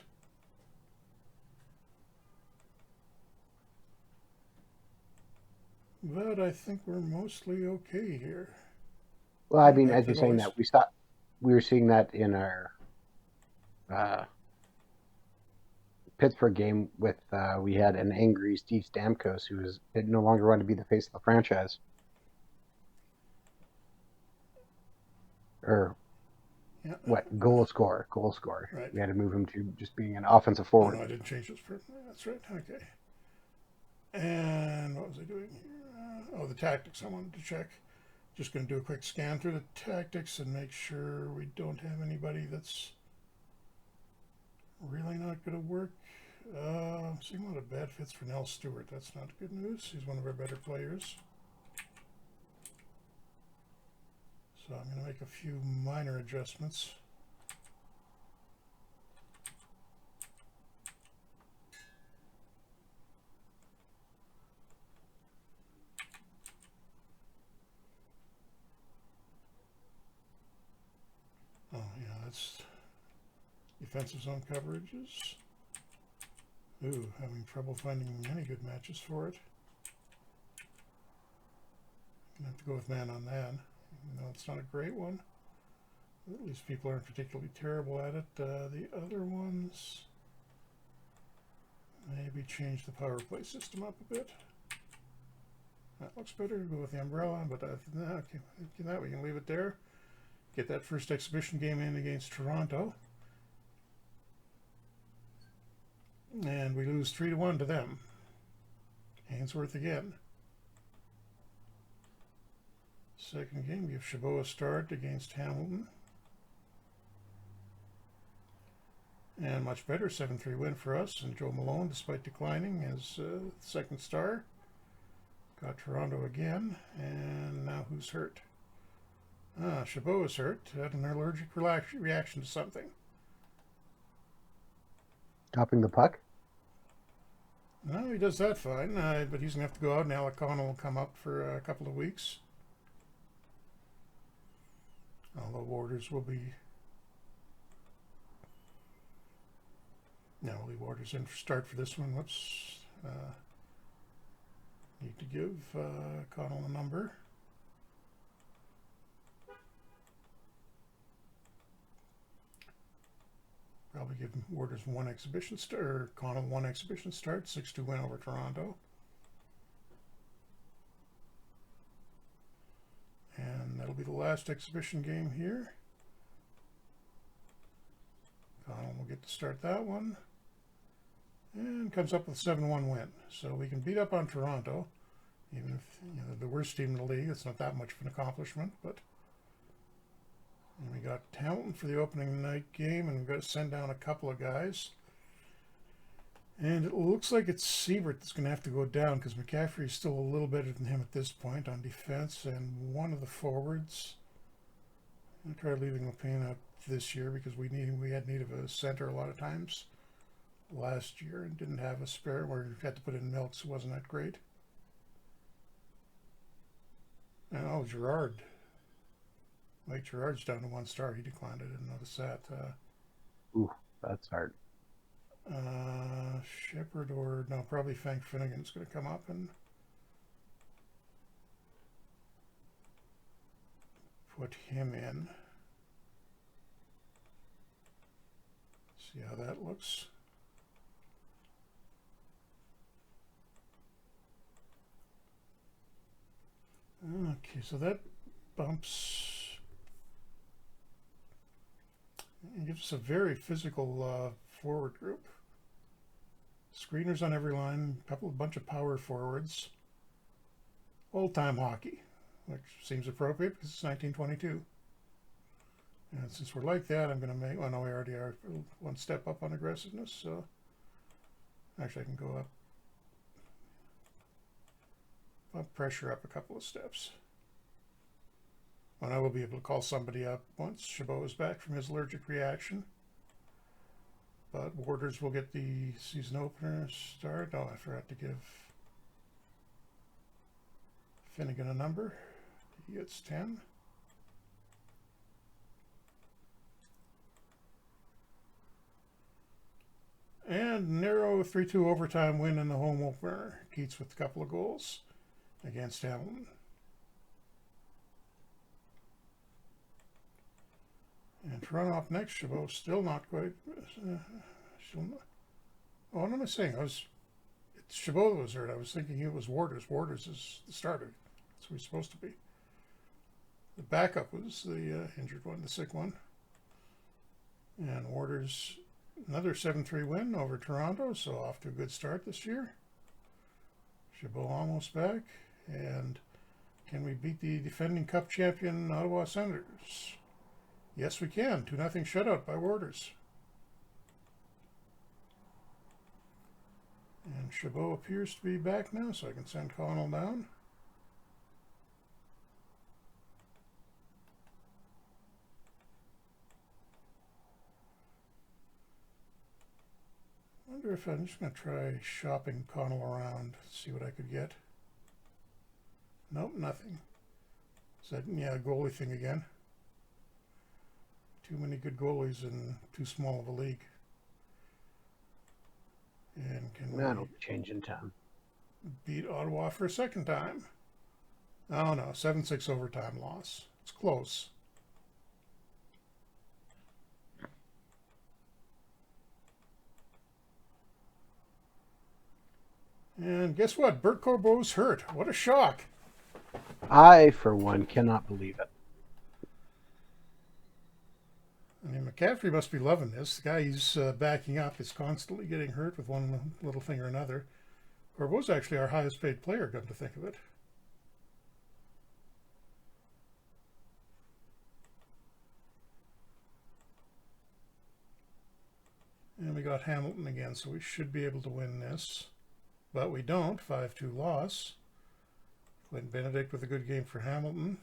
But I think we're mostly okay here. Well, I mean, as you're saying that, we were seeing that in our Pittsburgh game with we had an angry Steve Stamkos who no longer wanted to be the face of the franchise. Or yeah. What? Goal scorer. Right. We had to move him to just being an offensive forward. Oh, no, I didn't change this. That's right. Okay. And what was I doing here? The tactics I wanted to check. Just going to do a quick scan through the tactics and make sure we don't have anybody that's really not going to work. I'm seeing a lot of bad fits for Nell Stewart. That's not good news. He's one of our better players. So I'm going to make a few minor adjustments. Oh, yeah, that's defensive zone coverages. Ooh, having trouble finding any good matches for it. I'm going to have to go with man on man. Even though it's not a great one. At least people aren't particularly terrible at it. The other ones, maybe change the power play system up a bit. That looks better. Go with the umbrella, but okay, that we can leave it there. Get that first exhibition game in against Toronto, and we lose 3-1 to them. Ainsworth again. Second game, give Chabot a start against Hamilton. And much better, 7-3 win for us. And Joe Malone, despite declining, as second star. Got Toronto again. And now who's hurt? Chabot is hurt. Had an allergic reaction to something. Stopping the puck? No, he does that fine. But he's going to have to go out, and Alec Connell will come up for a couple of weeks. Although Waters will be... Now we'll leave Waters in for start for this one. Whoops. Need to give Connell a number. Probably give Waters one exhibition start, or Connell one exhibition start, 6-2 win over Toronto. And that'll be the last exhibition game here. Connell will get to start that one. And comes up with a 7-1 win. So we can beat up on Toronto, even if they're the worst team in the league. It's not that much of an accomplishment, but and we got Hamilton for the opening night game, and we've got to send down a couple of guys. And it looks like it's Siebert that's going to have to go down because McCaffrey is still a little better than him at this point on defense, and one of the forwards. I tried leaving Lepine out this year because we had need of a center a lot of times last year and didn't have a spare where we had to put in Milks, who wasn't that great. And Gerard. Mike Gerard's down to 1 star. He declined. I didn't notice that. Ooh, that's hard. Shepard or no, probably Frank Finnegan's going to come up and put him in. See how that looks. Okay, so that bumps and gives us a very physical forward group. Screeners on every line, bunch of power forwards. Old-time hockey, which seems appropriate because it's 1922. And since we're like that, I'm going to make, well, no, we already are one step up on aggressiveness, so actually I can go up pressure up a couple of steps. When I will be able to call somebody up once Chabot is back from his allergic reaction. But Waters will get the season opener start. Oh, I forgot to give Finnegan a number. He gets 10. And narrow 3-2 overtime win in the home opener. Keats with a couple of goals against Hamilton. And Toronto up next. Chabot still not quite. Oh, what am I saying? It's Chabot that was hurt. I was thinking it was Waters. Waters is the starter. That's who he's supposed to be. The backup was the injured one, the sick one. And Waters, another 7-3 win over Toronto, so off to a good start this year. Chabot almost back. And can we beat the defending Cup champion Ottawa Senators? Yes, we can. 2-0 shutout by Waters. And Chabot appears to be back now, so I can send Connell down. wonder if I'm just going to try shopping Connell around, see what I could get. Nope, nothing. Is that, yeah, goalie thing again. Too many good goalies in too small of a league. And can That'll change in time. beat Ottawa for a second time? Oh no, 7-6 overtime loss. It's close. And guess what? Bert Corbeau's hurt. What a shock. I, for one, cannot believe it. I mean, McCaffrey must be loving this. The guy he's backing up is constantly getting hurt with one little thing or another. Corbeau's actually our highest paid player, come to think of it. And we got Hamilton again, so we should be able to win this. But we don't. 5-2 loss. Clint Benedict with a good game for Hamilton.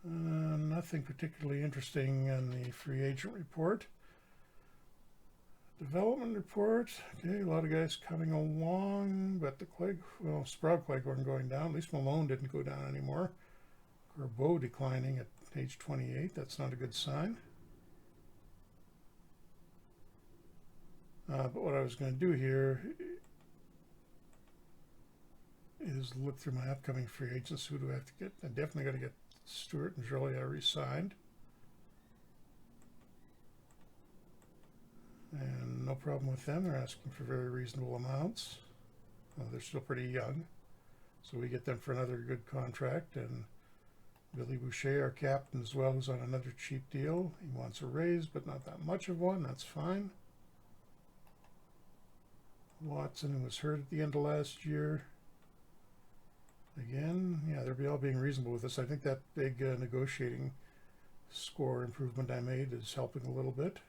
Nothing particularly interesting in the free agent report. Development report. Okay, a lot of guys coming along, but the Sprout Cleghorn going down. At least Malone didn't go down anymore. Corbeau declining at age 28. That's not a good sign. But what I was going to do here is look through my upcoming free agents. Who do I have to get? I definitely got to get Stewart and Joliet re-signed. And no problem with them. They're asking for very reasonable amounts. Well, they're still pretty young. So we get them for another good contract. And Billy Boucher, our captain as well, who's on another cheap deal. He wants a raise, but not that much of one. That's fine. Watson was hurt at the end of last year. Again, yeah, they're all being reasonable with this. I think that big negotiating score improvement I made is helping a little bit.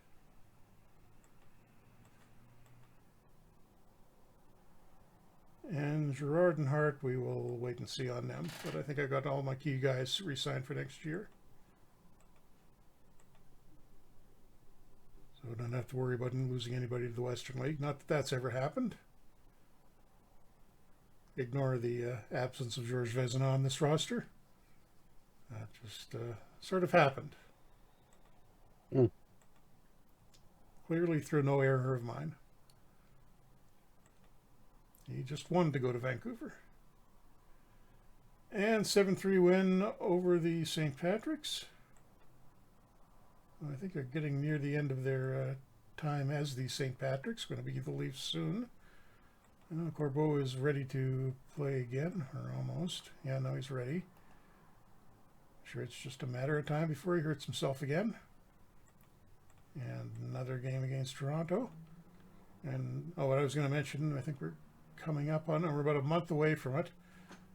And Gerard and Hart, we will wait and see on them. But I think I got all my key guys re-signed for next year. So I don't have to worry about losing anybody to the Western League. Not that that's ever happened. Ignore the absence of Georges Vezina on this roster. That just sort of happened. Clearly through no error of mine. He just wanted to go to Vancouver. And 7-3 win over the St. Patrick's. I think they're getting near the end of their time as the St. Patrick's. Going to be the Leafs soon. Corbeau is ready to play again, or almost. Yeah, no, he's ready. Sure, it's just a matter of time before he hurts himself again. And another game against Toronto. And, what I was going to mention, I think we're coming up on, we're about a month away from it.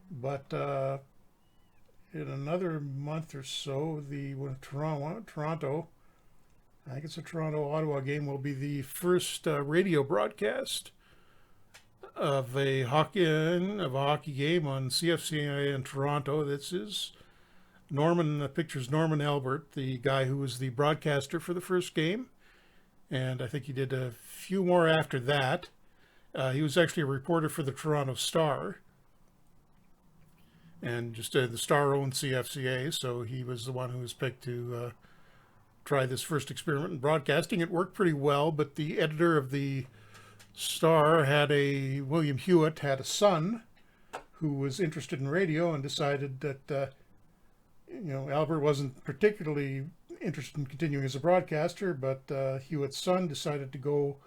But in another month or so, Toronto, I think it's a Toronto-Ottawa game, will be the first radio broadcast of a hockey game on CFCA in Toronto. This is Norman. The picture's Norman Albert, the guy who was the broadcaster for the first game, and I think he did a few more after that. He was actually a reporter for the Toronto Star, and just the Star owned CFCA, so he was the one who was picked to try this first experiment in broadcasting. It worked pretty well, but the editor of the Star William Hewitt had a son who was interested in radio and decided that, Albert wasn't particularly interested in continuing as a broadcaster, but Hewitt's son decided to go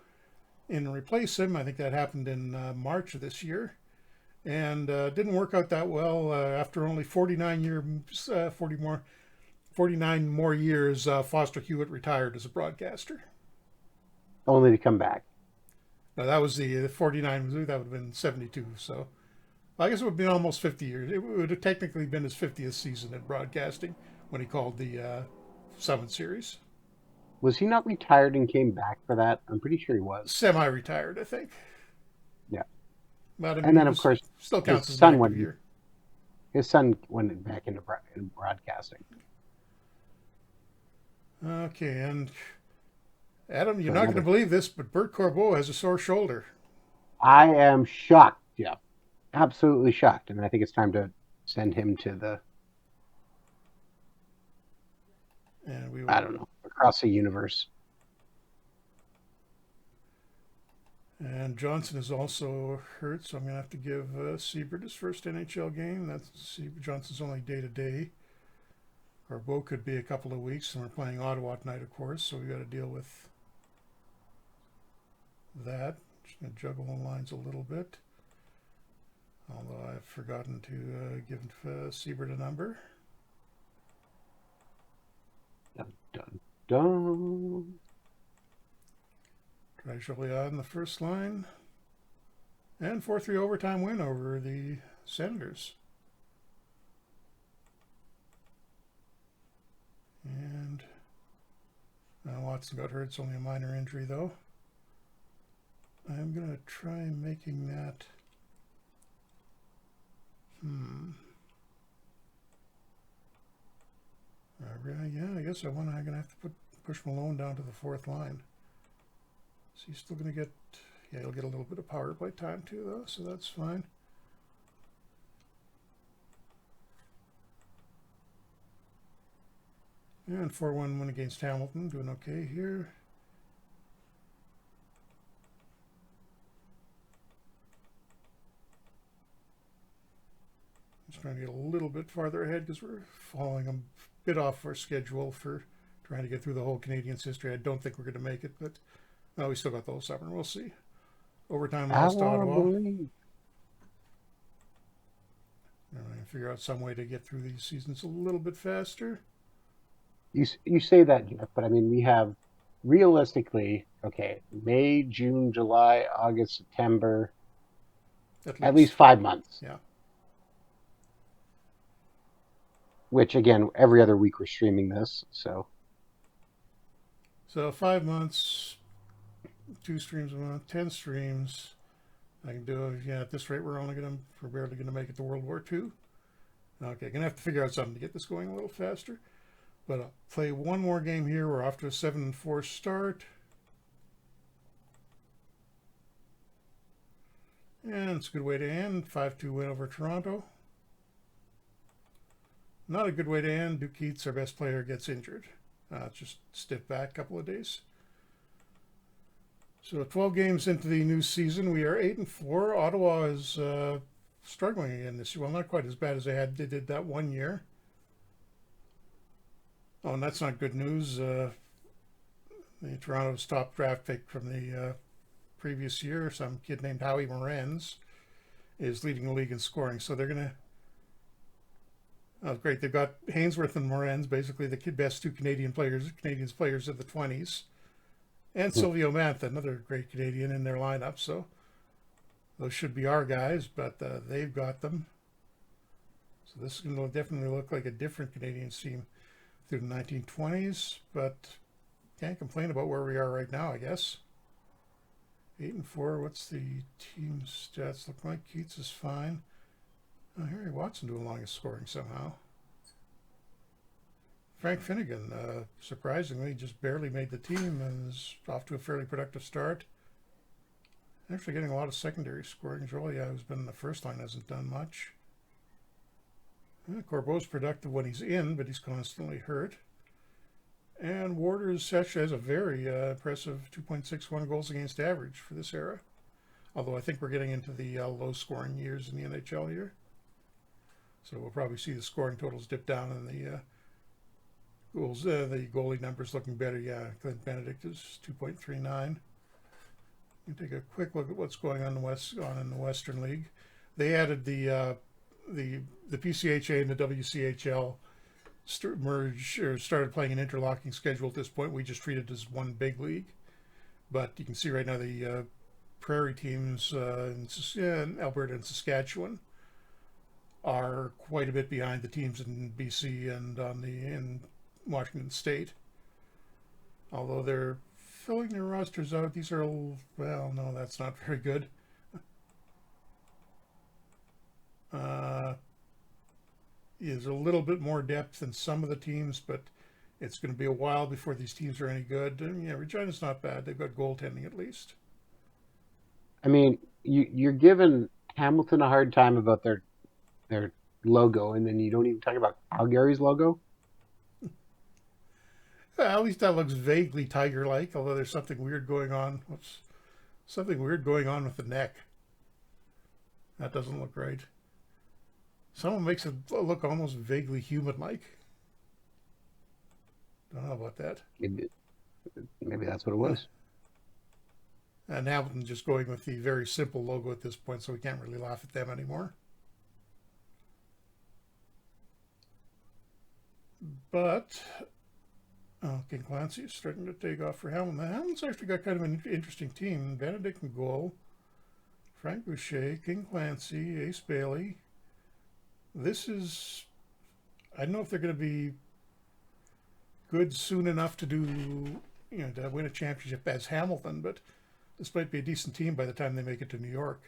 in and replace him. I think that happened in March of this year, and didn't work out that well. After only 49 more years, Foster Hewitt retired as a broadcaster. Only to come back. Now, that was the 49, that would have been 72, so I guess it would have been almost 50 years. It would have technically been his 50th season at broadcasting when he called the Summit Series. Was he not retired and came back for that? I'm pretty sure he was. Semi-retired, I think. Yeah. But, I mean, and then, of course, still counts his as son an went. active year. His son went back into broadcasting. Okay, and Adam, you're So not going to another. believe this, but Bert Corbeau has a sore shoulder. I am shocked, Jeff. Absolutely shocked, and I think it's time to send him to the, And we I will. don't know, across the universe. And Johnson is also hurt, so I'm going to have to give Siebert his first NHL game. Johnson's only day to day. Corbeau could be a couple of weeks, and we're playing Ottawa tonight, of course, so we got to deal with that. Just going to juggle the lines a little bit. Although I've forgotten to give Siebert a number. Dun, dun, dun. Try Joliard in the first line. And 4-3 overtime win over the Senators. And Watson got hurt. It's only a minor injury, though. I'm going to try making that. Yeah, I guess I'm going to have to push Malone down to the fourth line. So he's still going to get. Yeah, he'll get a little bit of power play time too, though, so that's fine. And 4-1 win against Hamilton, doing okay here. Just trying to get a little bit farther ahead because we're falling a bit off our schedule for trying to get through the whole Canadiens history. I don't think we're going to make it, but we still got the whole summer. We'll see. Overtime I loss to want to Ottawa. believe. I'm going to figure out some way to get through these seasons a little bit faster. You say that, Jeff, but I mean, we have realistically, okay, May, June, July, August, September, at least 5 months. Yeah. Which again, every other week we're streaming this, so 5 months, 2 streams a month, 10 streams. I can do it. Yeah, at this rate, we're barely gonna make it to World War II. Okay, gonna have to figure out something to get this going a little faster. But I'll play one more game here. We're off to a 7-4 start. And it's a good way to end. 5-2 win over Toronto. Not a good way to end. Duke Keats, our best player, gets injured. Just stiff back a couple of days. So 12 games into the new season, we are 8-4. Ottawa is struggling again this year. Well, not quite as bad as they did that one year. Oh, and that's not good news. The Toronto's top draft pick from the previous year, some kid named Howie Morenz, is leading the league in scoring. So they're going to. Oh, great. They've got Hainsworth and Morenz, basically the best two Canadians players of the 20s. And Silvio Mantha, another great Canadian, in their lineup. So those should be our guys, but they've got them. So this is going to definitely look like a different Canadian team through the 1920s, but can't complain about where we are right now, I guess. 8-4. What's the team stats look like? Keats is fine. Oh, Harry Watson doing longest scoring somehow. Frank Finnegan, surprisingly, just barely made the team and is off to a fairly productive start. Actually getting a lot of secondary scoring. Joliard, who's been in the first line, hasn't done much. Corbeau's productive when he's in, but he's constantly hurt. And Warder's has a very impressive 2.61 goals against average for this era. Although I think we're getting into the low-scoring years in the NHL here. So we'll probably see the scoring totals dip down and the goals, the goalie numbers looking better. Yeah, Clint Benedict is 2.39. You take a quick look at what's going on in the Western League. They added the PCHA and the WCHL started playing an interlocking schedule at this point. We just treat it as one big league. But you can see right now the prairie teams in Alberta and Saskatchewan are quite a bit behind the teams in BC and in Washington State. Although they're filling their rosters out, these are, well, no, that's not very good. Is a little bit more depth in some of the teams, but It's going to be a while before these teams are any good. And yeah, Regina's not bad. They've got goaltending at least. I mean, you're giving Hamilton a hard time about their logo, and then you don't even talk about Calgary's logo. At least that looks vaguely tiger-like, although there's something weird going on. What's something weird going on with the neck? That doesn't look right. Someone makes it look almost vaguely human-like. Don't know about that. Maybe that's what it was. And Hamilton just going with the very simple logo at this point, so we can't really laugh at them anymore. But King Clancy is starting to take off for Hamilton. Hamilton's actually got kind of an interesting team. Benedict in goal, Frank Boucher, King Clancy, Ace Bailey. This is... I don't know if they're going to be good soon enough to do, to win a championship as Hamilton, but this might be a decent team by the time they make it to New York.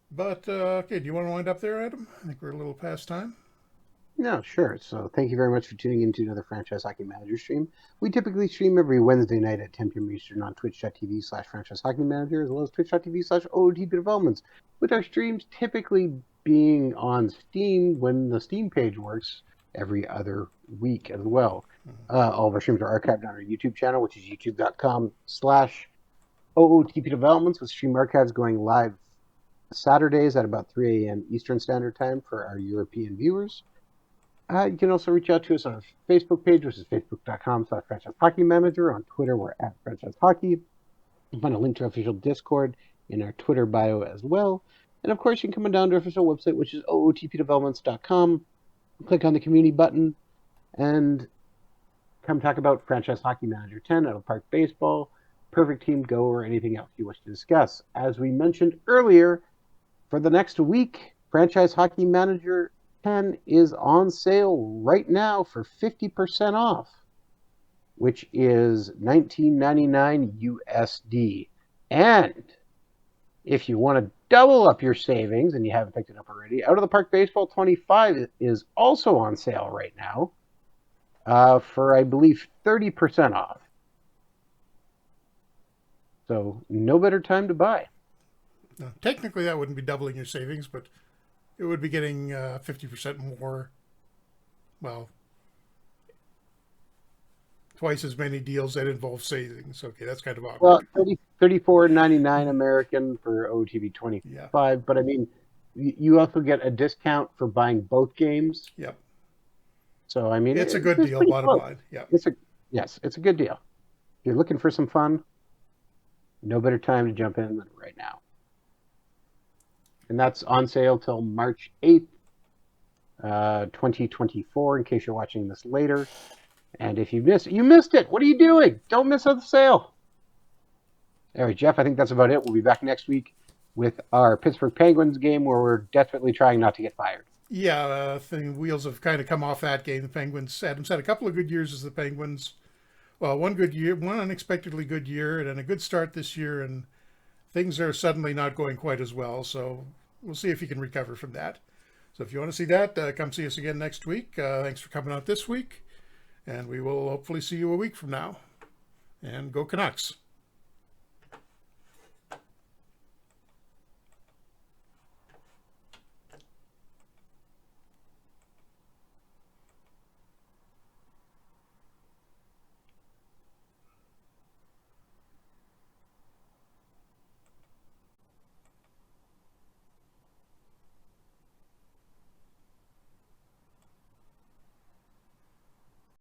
But, okay, do you want to wind up there, Adam? I think we're a little past time. No, sure. So thank you very much for tuning in to another Franchise Hockey Manager stream. We typically stream every Wednesday night at 10 p.m. Eastern on twitch.tv/Franchise Hockey Manager, as well as twitch.tv/OOTP Developments, with our streams typically being on Steam when the Steam page works every other week as well. All of our streams are archived on our YouTube channel, which is youtube.com/OOTP Developments, with stream archives going live Saturdays at about 3 a.m. Eastern Standard Time for our European viewers. You can also reach out to us on our Facebook page, which is facebook.com/Franchise Hockey Manager. On Twitter, we're at Franchise Hockey. You can find a link to our official Discord in our Twitter bio as well. And of course, you can come down to our official website, which is ootpdevelopments.com. Click on the community button and come talk about Franchise Hockey Manager 10, Out of Park Baseball, Perfect Team Go, or anything else you wish to discuss. As we mentioned earlier, for the next week, Franchise Hockey Manager 10 is on sale right now for 50% off, which is $19.99 USD. And if you want to double up your savings and you haven't picked it up already, Out of the Park Baseball 25 is also on sale right now for, I believe, 30% off. So no better time to buy. Now, technically, that wouldn't be doubling your savings, but it would be getting 50% more. Well, twice as many deals that involve savings. Okay, that's kind of awkward. Well, $34.99 American for OTB 25. Yeah. But I mean, you also get a discount for buying both games. Yep. So I mean, it's a good deal. Bottom line. Yeah. It's a good deal. If you're looking for some fun, no better time to jump in than right now. And that's on sale till March 8th, 2024, in case you're watching this later. And if you missed it. What are you doing? Don't miss out the sale. All right, Jeff, I think that's about it. We'll be back next week with our Pittsburgh Penguins game where we're desperately trying not to get fired. Yeah, the wheels have kind of come off that game. The Penguins, Adam's had a couple of good years as the Penguins. Well, one good year, one unexpectedly good year, and a good start this year, and things are suddenly not going quite as well. So we'll see if he can recover from that. So if you want to see that, come see us again next week. Thanks for coming out this week, and we will hopefully see you a week from now. And go Canucks.